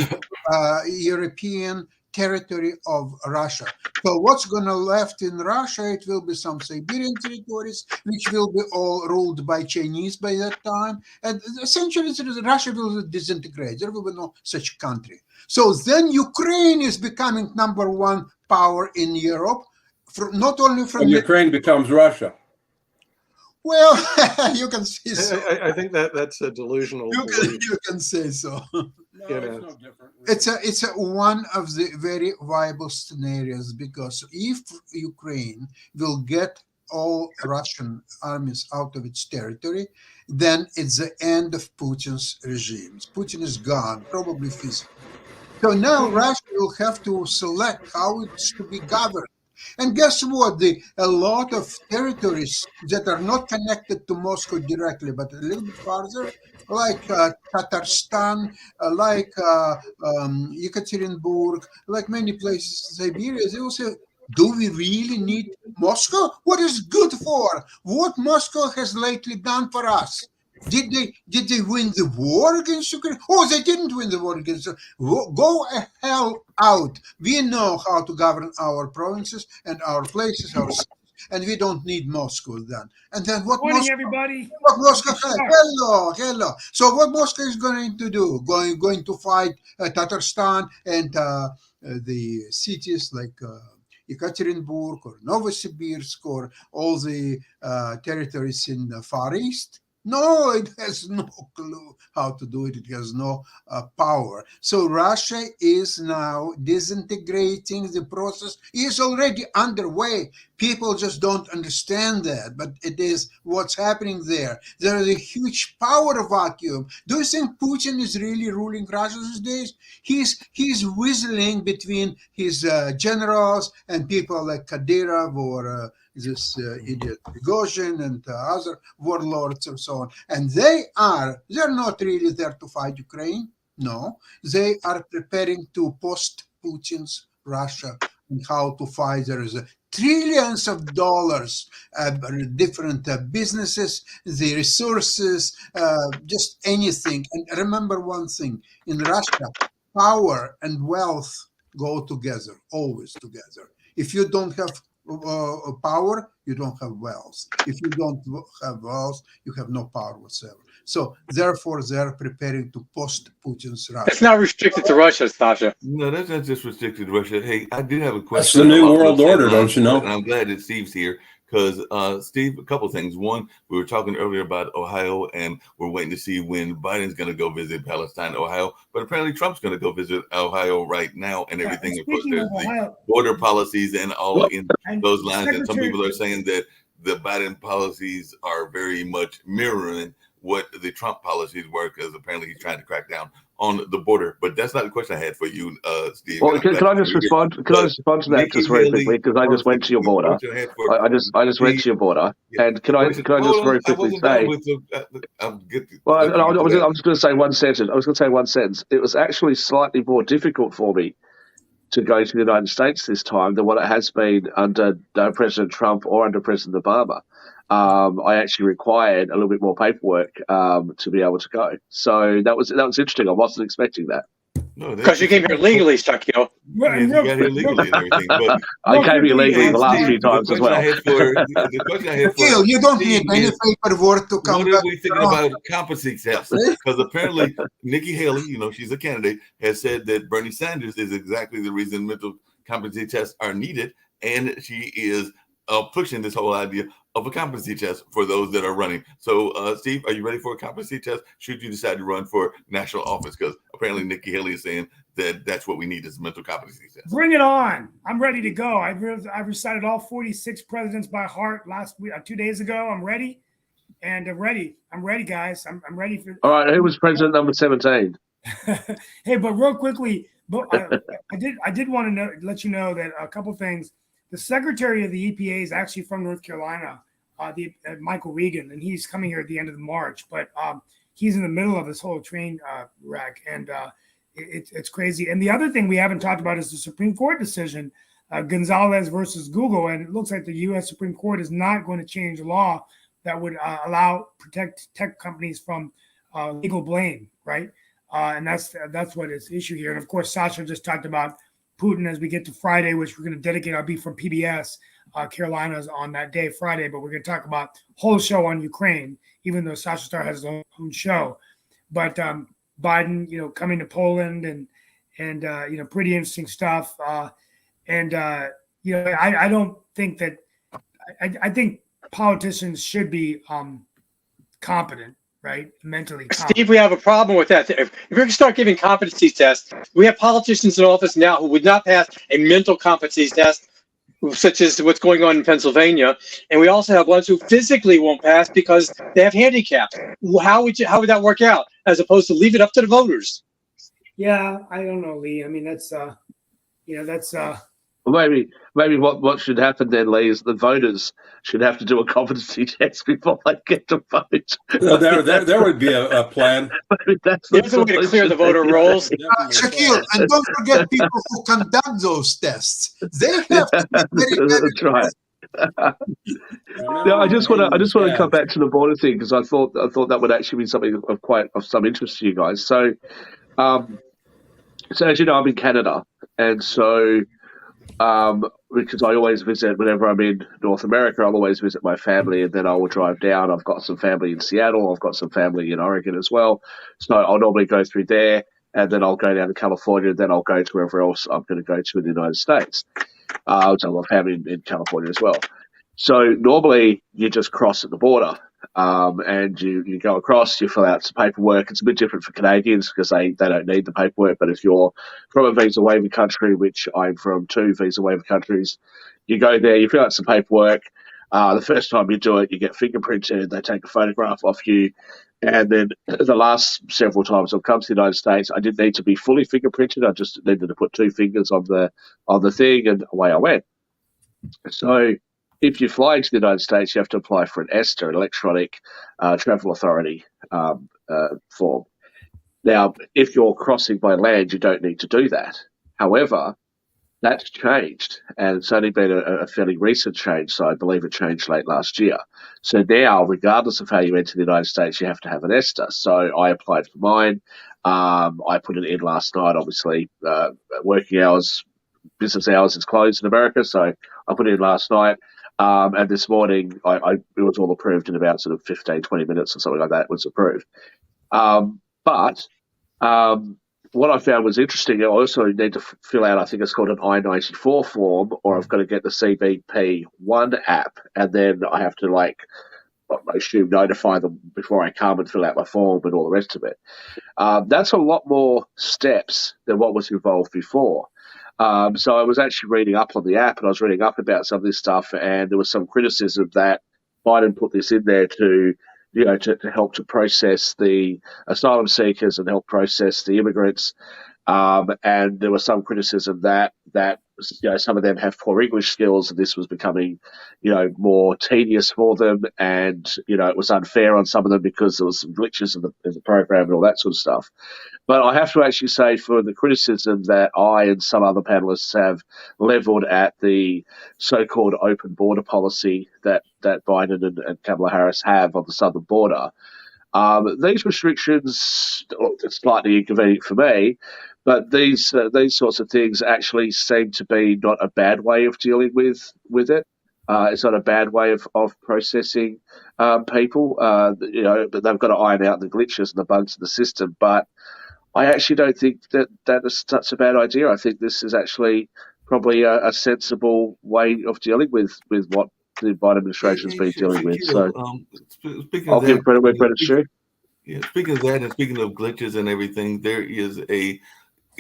European territory of Russia. So what's going to left in Russia, it will be some Siberian territories, which will be all ruled by Chinese by that time. And essentially, Russia will disintegrate. There will be no such country. So then Ukraine is becoming number one power in Europe, not only from... And Ukraine becomes Russia. Well, you can say so. I think that's a delusional belief. You can say so. No, You it's know. no different. It's one of the very viable scenarios because if Ukraine will get all Russian armies out of its territory, then it's the end of Putin's regime. Putin is gone, probably physically. So now Russia will have to select how it's to be governed. And guess what? A lot of territories that are not connected to Moscow directly, but a little bit farther, like Tatarstan, like Yekaterinburg, like many places in Siberia, they will say, do we really need Moscow? What is good for? What Moscow has lately done for us? Did they win the war against Ukraine? Oh, they didn't win the war against Ukraine. Go hell out. We know how to govern our provinces and our places, our cities. and we don't need Moscow then. And then what Morning, Moscow, everybody. what Moscow hello. So what Moscow is going to do? Going to fight Tatarstan and the cities like Ekaterinburg or Novosibirsk or all the territories in the Far East? No, it has no clue how to do it. It has no power. So Russia is now disintegrating. The process is already underway. People just don't understand that, but it is what's happening there. There is a huge power vacuum. Do you think Putin is really ruling Russia these days? He's whistling between his generals and people like Kadyrov or this idiot Prigozhin and other warlords and so on. And they're not really there to fight Ukraine. No, they are preparing to post Putin's Russia and how to fight. There is trillions of dollars, different businesses, the resources, just anything. And remember one thing, in Russia, power and wealth go together, always together. If you don't have power, you don't have wealth. If you don't have wealth, you have no power whatsoever. So therefore, they're preparing to post Putin's Russia. It's not restricted to Russia, Sasha. No, that's not just restricted to Russia. Hey, I did have a question. That's the new world order, don't you know? And I'm glad that Steve's here because, Steve, a couple things. One, we were talking earlier about Ohio, and we're waiting to see when Biden's going to go visit Palestine, Ohio. But apparently Trump's going to go visit Ohio right now and everything. Of course, there's the border policies and all in those lines. And some people are saying that the Biden policies are very much mirroring what the Trump policies were, because apparently he's trying to crack down on the border. But that's not the question I had for you, Steve. Well, can I just respond? Can I just respond to that just very quickly? Because I just went to your border. I just went to your border, and can I just very quickly say? Well, I was just going to say one sentence. I was going to say one sentence. It was actually slightly more difficult for me to go to the United States this time than what it has been under President Trump or under President Obama. I actually required a little bit more paperwork to be able to go. So that was interesting. I wasn't expecting that. No, because you came here legally, Shakil. Yeah, you got here legally and everything. But I came here legally the last few times as well. The question I had for you don't need any paperwork to come back. What are we thinking about competency tests? Because apparently Nikki Haley, she's a candidate, has said that Bernie Sanders is exactly the reason mental competency tests are needed, and she is pushing this whole idea of a competency test for those that are running. So, Steve, are you ready for a competency test? Should you decide to run for national office? Because apparently Nikki Haley is saying that that's what we need is a mental competency test. Bring it on. I'm ready to go. I've recited all 46 presidents by heart last week, 2 days ago. I'm ready. And I'm ready, guys. I'm ready for. All right. Who was president number 17? Hey, but real quickly, I did want to let you know that a couple things. The secretary of the EPA is actually from North Carolina, Michael Regan, and he's coming here at the end of March. But he's in the middle of this whole train wreck, and it's crazy. And the other thing we haven't talked about is the Supreme Court decision, Gonzalez versus Google. And it looks like the U.S. Supreme Court is not going to change law that would protect tech companies from legal blame, right? And that's what is the issue here. And of course, Sasha just talked about Putin as we get to Friday, which we're going to dedicate. I'll be from PBS, Carolinas on that day, Friday, but we're going to talk about whole show on Ukraine, even though Sasha Star has his own show. But Biden, coming to Poland and pretty interesting stuff. I don't think that I think politicians should be competent. Right, mentally. Steve, we have a problem with that. If you're going to start giving competency tests, we have politicians in office now who would not pass a mental competency test, such as what's going on in Pennsylvania, and we also have ones who physically won't pass because they have handicaps. How would that work out, as opposed to leave it up to the voters? Yeah, I don't know, Lee. I mean, that's Well, maybe what should happen then, Lee, is the voters should have to do a competency test before they get to vote. There would be a plan. There's a way to clear the voter rolls. Shaquille, and don't forget people who conduct those tests. They have to be very, very That's right. I just want to come back to the border thing because I thought that would actually be something of some interest to you guys. So as you know, I'm in Canada, and so because I always visit whenever I'm in North America. I'll always visit my family, and then I will drive down. I've got some family in Seattle. I've got some family in Oregon as well. So I'll normally go through there, and then I'll go down to California, and then I'll go to wherever else I'm going to go to in the United States. So I've got family in California as well. So normally you just cross at the border, and you go across, you fill out some paperwork. It's a bit different for Canadians because they don't need the paperwork. But if you're from a visa waiver country, which I'm from 2 visa waiver countries, you go there, you fill out some paperwork. The first time you do it, you get fingerprinted. They take a photograph of you. And then the last several times I've come to the United States, I didn't need to be fully fingerprinted. I just needed to put 2 fingers on the thing, and away I went. So if you fly into the United States, you have to apply for an ESTA, an Electronic Travel Authority form. Now, if you're crossing by land, you don't need to do that. However, that's changed, and it's only been a fairly recent change, so I believe it changed late last year. So now, regardless of how you enter the United States, you have to have an ESTA. So I applied for mine. I put it in last night, obviously. Working hours, business hours is closed in America, so I put it in last night. And this morning, it was all approved in about sort of 15, 20 minutes or something like that. It was approved. But what I found was interesting, I also need to fill out, I think it's called an I-94 form, or I've got to get the CBP1 app, and then I have to, I assume, notify them before I come and fill out my form and all the rest of it. That's a lot more steps than what was involved before. So I was actually reading up on the app, and I was reading up about some of this stuff, and there was some criticism that Biden put this in there to help to process the asylum seekers and help process the immigrants. And there was some criticism that some of them have poor English skills, and this was becoming, more tedious for them, and it was unfair on some of them because there was some glitches in the program and all that sort of stuff. But I have to actually say, for the criticism that I and some other panelists have levelled at the so-called open border policy that Biden and Kamala Harris have on the southern border, these restrictions are slightly inconvenient for me, but these sorts of things actually seem to be not a bad way of dealing with it. It's not a bad way of processing people. But they've got to iron out the glitches and the bugs in the system. But I actually don't think that is such a bad idea. I think this is actually probably a sensible way of dealing with what the Biden administration has been dealing with. So I'll give credit where credit's due. Yeah, speaking of that and speaking of glitches and everything, there is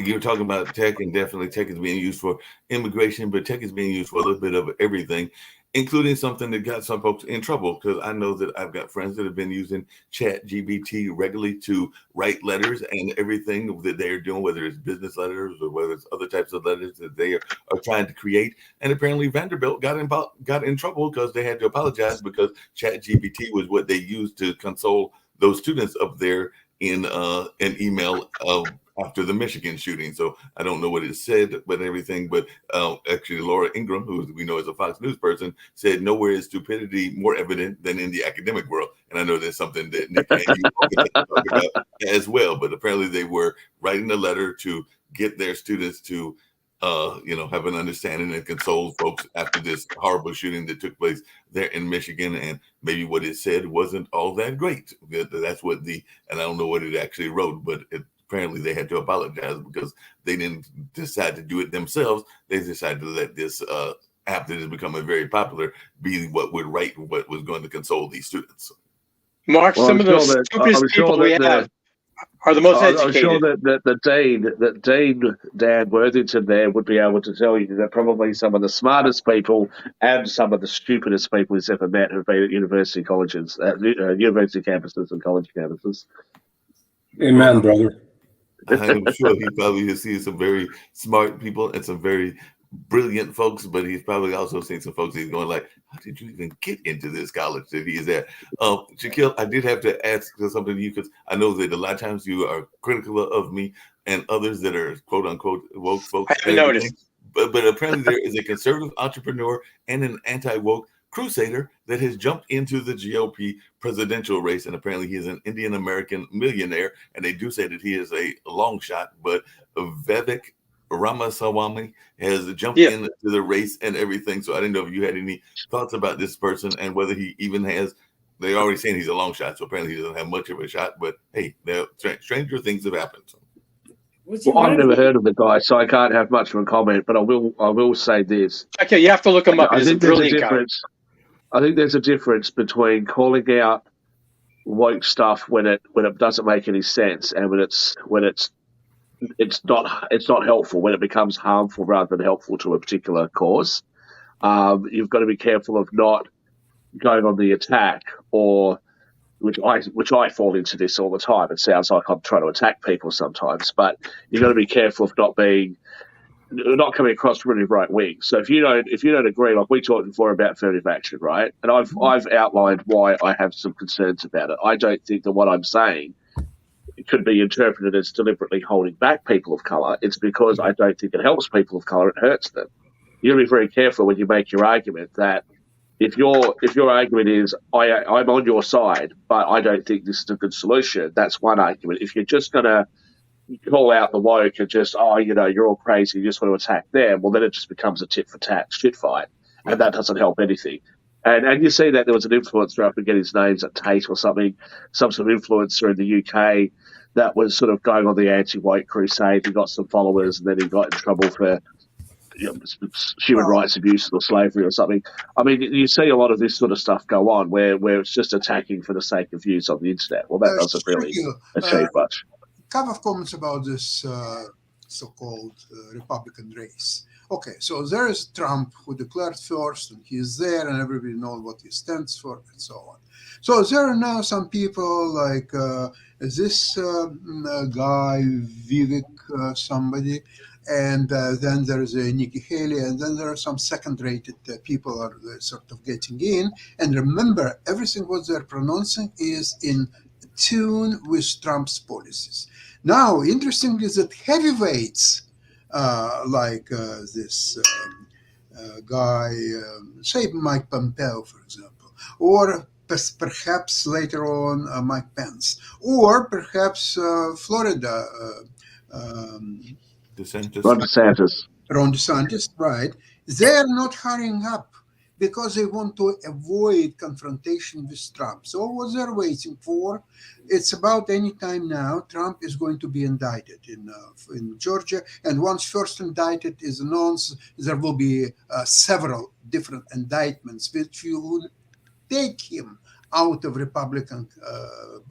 you're talking about tech, and definitely tech is being used for immigration, but tech is being used for a little bit of everything, including something that got some folks in trouble, because I know that I've got friends that have been using ChatGPT regularly to write letters and everything that they're doing, whether it's business letters or whether it's other types of letters that they are trying to create. And apparently Vanderbilt got in trouble because they had to apologize because ChatGPT was what they used to console those students up there in an email after the Michigan shooting. So I don't know what it said, but everything. But actually, Laura Ingraham, who we know is a Fox News person, said nowhere is stupidity more evident than in the academic world. And I know that's something that Nick and you talk about as well. But apparently, they were writing a letter to get their students to, have an understanding and console folks after this horrible shooting that took place there in Michigan. And maybe what it said wasn't all that great. That's what and I don't know what it actually wrote, but apparently they had to apologize because they didn't decide to do it themselves. They decided to let this app that is becoming very popular be what would write what was going to console these students. Mark, some of the stupidest people we have are the most educated. I'm sure that the Dean Dan Worthington there would be able to tell you that probably some of the smartest people and some of the stupidest people he's ever met have been at university colleges, university campuses and college campuses. Amen, brother. I'm sure he probably has seen some very smart people and some very brilliant folks, but he's probably also seen some folks he's going like, how did you even get into this college that he is at? Shaquille, I did have to ask something to you because I know that a lot of times you are critical of me and others that are quote unquote woke folks. I noticed. But apparently there is a conservative entrepreneur and an anti-woke crusader that has jumped into the GOP presidential race, and apparently he is an Indian American millionaire, and they do say that he is a long shot, but Vivek Ramaswamy has jumped Yeah. into the race and everything. So I didn't know if you had any thoughts about this person and whether he even has. They're already saying he's a long shot, so apparently he doesn't have much of a shot. But hey, stranger things have happened. Well, I've never heard of the guy, so I can't have much of a comment. But I will say this. Okay, you have to look him up. I He's a think there's a brilliant guy. difference. I think there's a difference between calling out woke stuff when it doesn't make any sense, and when it's not helpful, when it becomes harmful rather than helpful to a particular cause. You've got to be careful of not going on the attack, or which I fall into this all the time. It sounds like I'm trying to attack people sometimes, but you've got to be careful of not coming across really right wing. So if you don't agree, like we talked before about affirmative action, right? And I've outlined why I have some concerns about it. I don't think that what I'm saying could be interpreted as deliberately holding back people of color. It's because I don't think it helps people of color; it hurts them. You got to be very careful when you make your argument that if your argument is I'm on your side, but I don't think this is a good solution, that's one argument. If you're just going to call out the woke and just, you're all crazy, you just want to attack them, well, then it just becomes a tit for tat shit fight, and that doesn't help anything. And you see that there was an influencer, I forget his name's at Tate or something, some sort of influencer in the UK that was sort of going on the anti-woke crusade. He got some followers, and then he got in trouble for human rights abuse or slavery or something. I mean, you see a lot of this sort of stuff go on where it's just attacking for the sake of views on the internet. Well, that doesn't really achieve much. A couple of comments about this so-called Republican race. Okay, so there is Trump, who declared first, and he's there, and everybody knows what he stands for, and so on. So there are now some people like this guy, Vivek somebody, and then there's Nikki Haley, and then there are some second-rated people are sort of getting in. And remember, everything what they're pronouncing is in tune with Trump's policies. Now, interestingly, that heavyweights like this guy, say Mike Pompeo, for example, or perhaps later on Mike Pence, or perhaps Florida. Ron DeSantis, right? They're not hurrying up because they want to avoid confrontation with Trump. So what they're waiting for, it's about any time now, Trump is going to be indicted in Georgia. And once first indicted is announced, there will be several different indictments which will take him out of Republican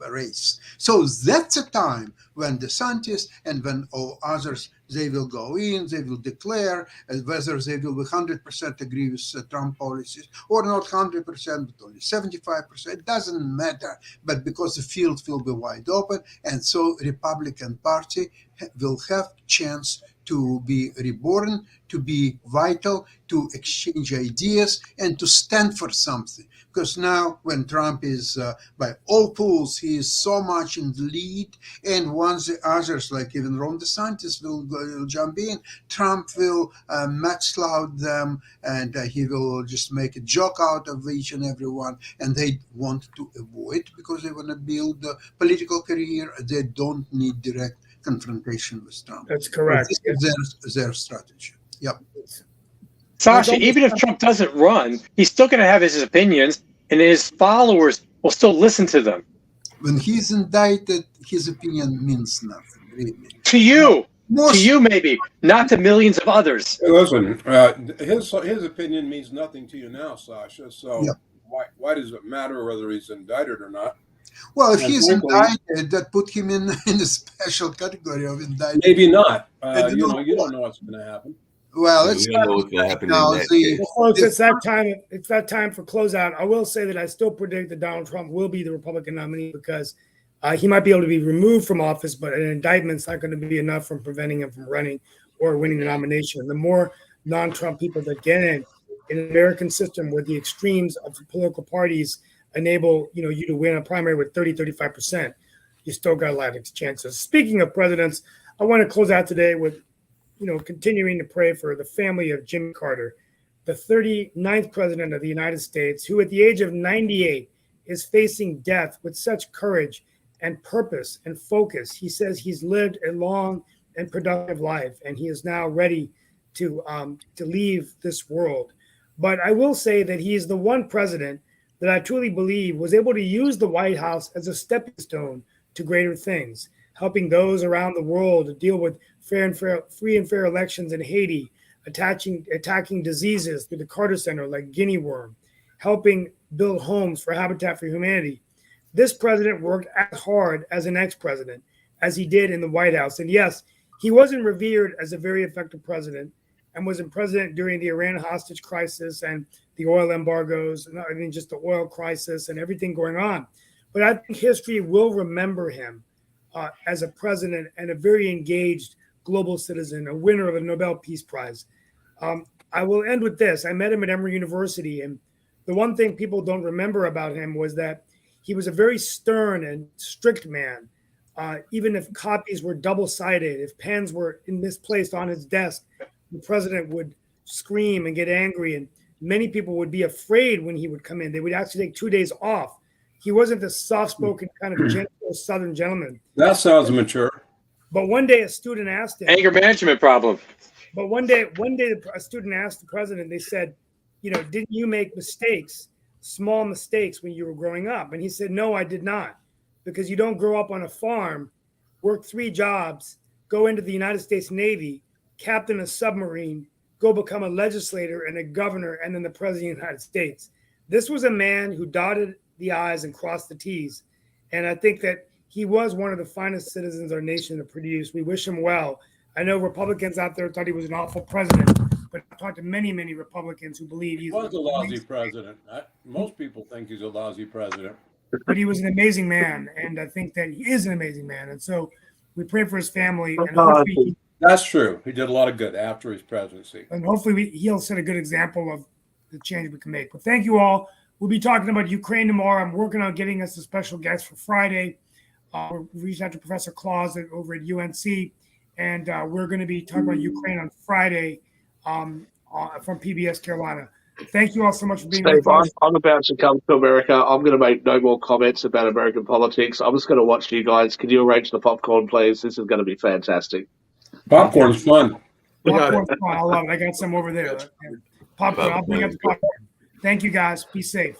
race. So that's a time when DeSantis and when all others, they will go in, they will declare whether they will 100% agree with Trump policies or not 100%, but only 75%. It doesn't matter, but because the field will be wide open, and so Republican Party will have chance to be reborn, to be vital, to exchange ideas, and to stand for something. Because now, when Trump is, by all polls, he is so much in the lead, and once the others, like even Ron DeSantis, will jump in, Trump will match-loud them, and he will just make a joke out of each and every one, and they want to avoid, because they want to build a political career. They don't need direct confrontation with Trump. That's correct. This is their strategy. Yep. Sasha, even if Trump doesn't run, he's still going to have his opinions, and his followers will still listen to them. When he's indicted, his opinion means nothing, really. To you, maybe, not to millions of others. Hey, listen, his opinion means nothing to you now, Sasha. So why does it matter whether he's indicted or not? Well, if he's indicted, that put him in a special category of indicted. Maybe not. You don't know what's going to happen. Well, it's not what's going to happen. Folks, it's that time. It's that time for closeout. I will say that I still predict that Donald Trump will be the Republican nominee because he might be able to be removed from office, but an indictment's not going to be enough from preventing him from running or winning the nomination. The more non-Trump people that get in an American system where the extremes of the political parties enable you to win a primary with 30-35%, you still got a lot of chances. Speaking of presidents, I want to close out today with continuing to pray for the family of Jimmy Carter, the 39th president of the United States, who at the age of 98 is facing death with such courage and purpose and focus. He says he's lived a long and productive life, and he is now ready to leave this world. But I will say that he is the one president that I truly believe was able to use the White House as a stepping stone to greater things, helping those around the world to deal with free and fair elections in Haiti, attacking diseases through the Carter Center like guinea worm, helping build homes for Habitat for Humanity. This president worked as hard as an ex-president as he did in the White House. And yes, he wasn't revered as a very effective president and was a president during the Iran hostage crisis and the oil embargoes, and I mean just the oil crisis and everything going on. But I think history will remember him as a president and a very engaged global citizen, a winner of the Nobel Peace Prize. I will end with this. I met him at Emory University, and the one thing people don't remember about him was that he was a very stern and strict man. Even if copies were double-sided, if pens were misplaced on his desk, the president would scream and get angry, and many people would be afraid when he would come in. They would actually take 2 days off. He wasn't the soft-spoken kind of gentle Southern gentleman. That sounds mature. But one day a student asked him. Anger management problem. But one day a student asked the president, they said, didn't you make mistakes, small mistakes when you were growing up? And he said, no, I did not. Because you don't grow up on a farm, work 3 jobs, go into the United States Navy, captain a submarine, go become a legislator and a governor, and then the president of the United States. This was a man who dotted the I's and crossed the T's. And I think that he was one of the finest citizens our nation to produce. We wish him well. I know Republicans out there thought he was an awful president, but I've talked to many, many Republicans who believe He was a lousy president. Most people think he's a lousy president. But he was an amazing man, and I think that he is an amazing man. And so we pray for his family. And hopefully that's true. He did a lot of good after his presidency. And hopefully he'll set a good example of the change we can make. But thank you all. We'll be talking about Ukraine tomorrow. I'm working on getting us a special guest for Friday. We're reaching out to Professor Claus over at UNC, and we're going to be talking about Ukraine on Friday from PBS Carolina. Thank you all so much for being Steve, with us. I'm about to come to America. I'm going to make no more comments about American politics. I'm just going to watch you guys. Can you arrange the popcorn, please? This is going to be fantastic. Popcorn's fun. Popcorn's fun. I love it. I got some over there. Popcorn. I'll bring up the popcorn. Thank you, guys. Be safe.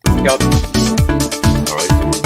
Yep. All right.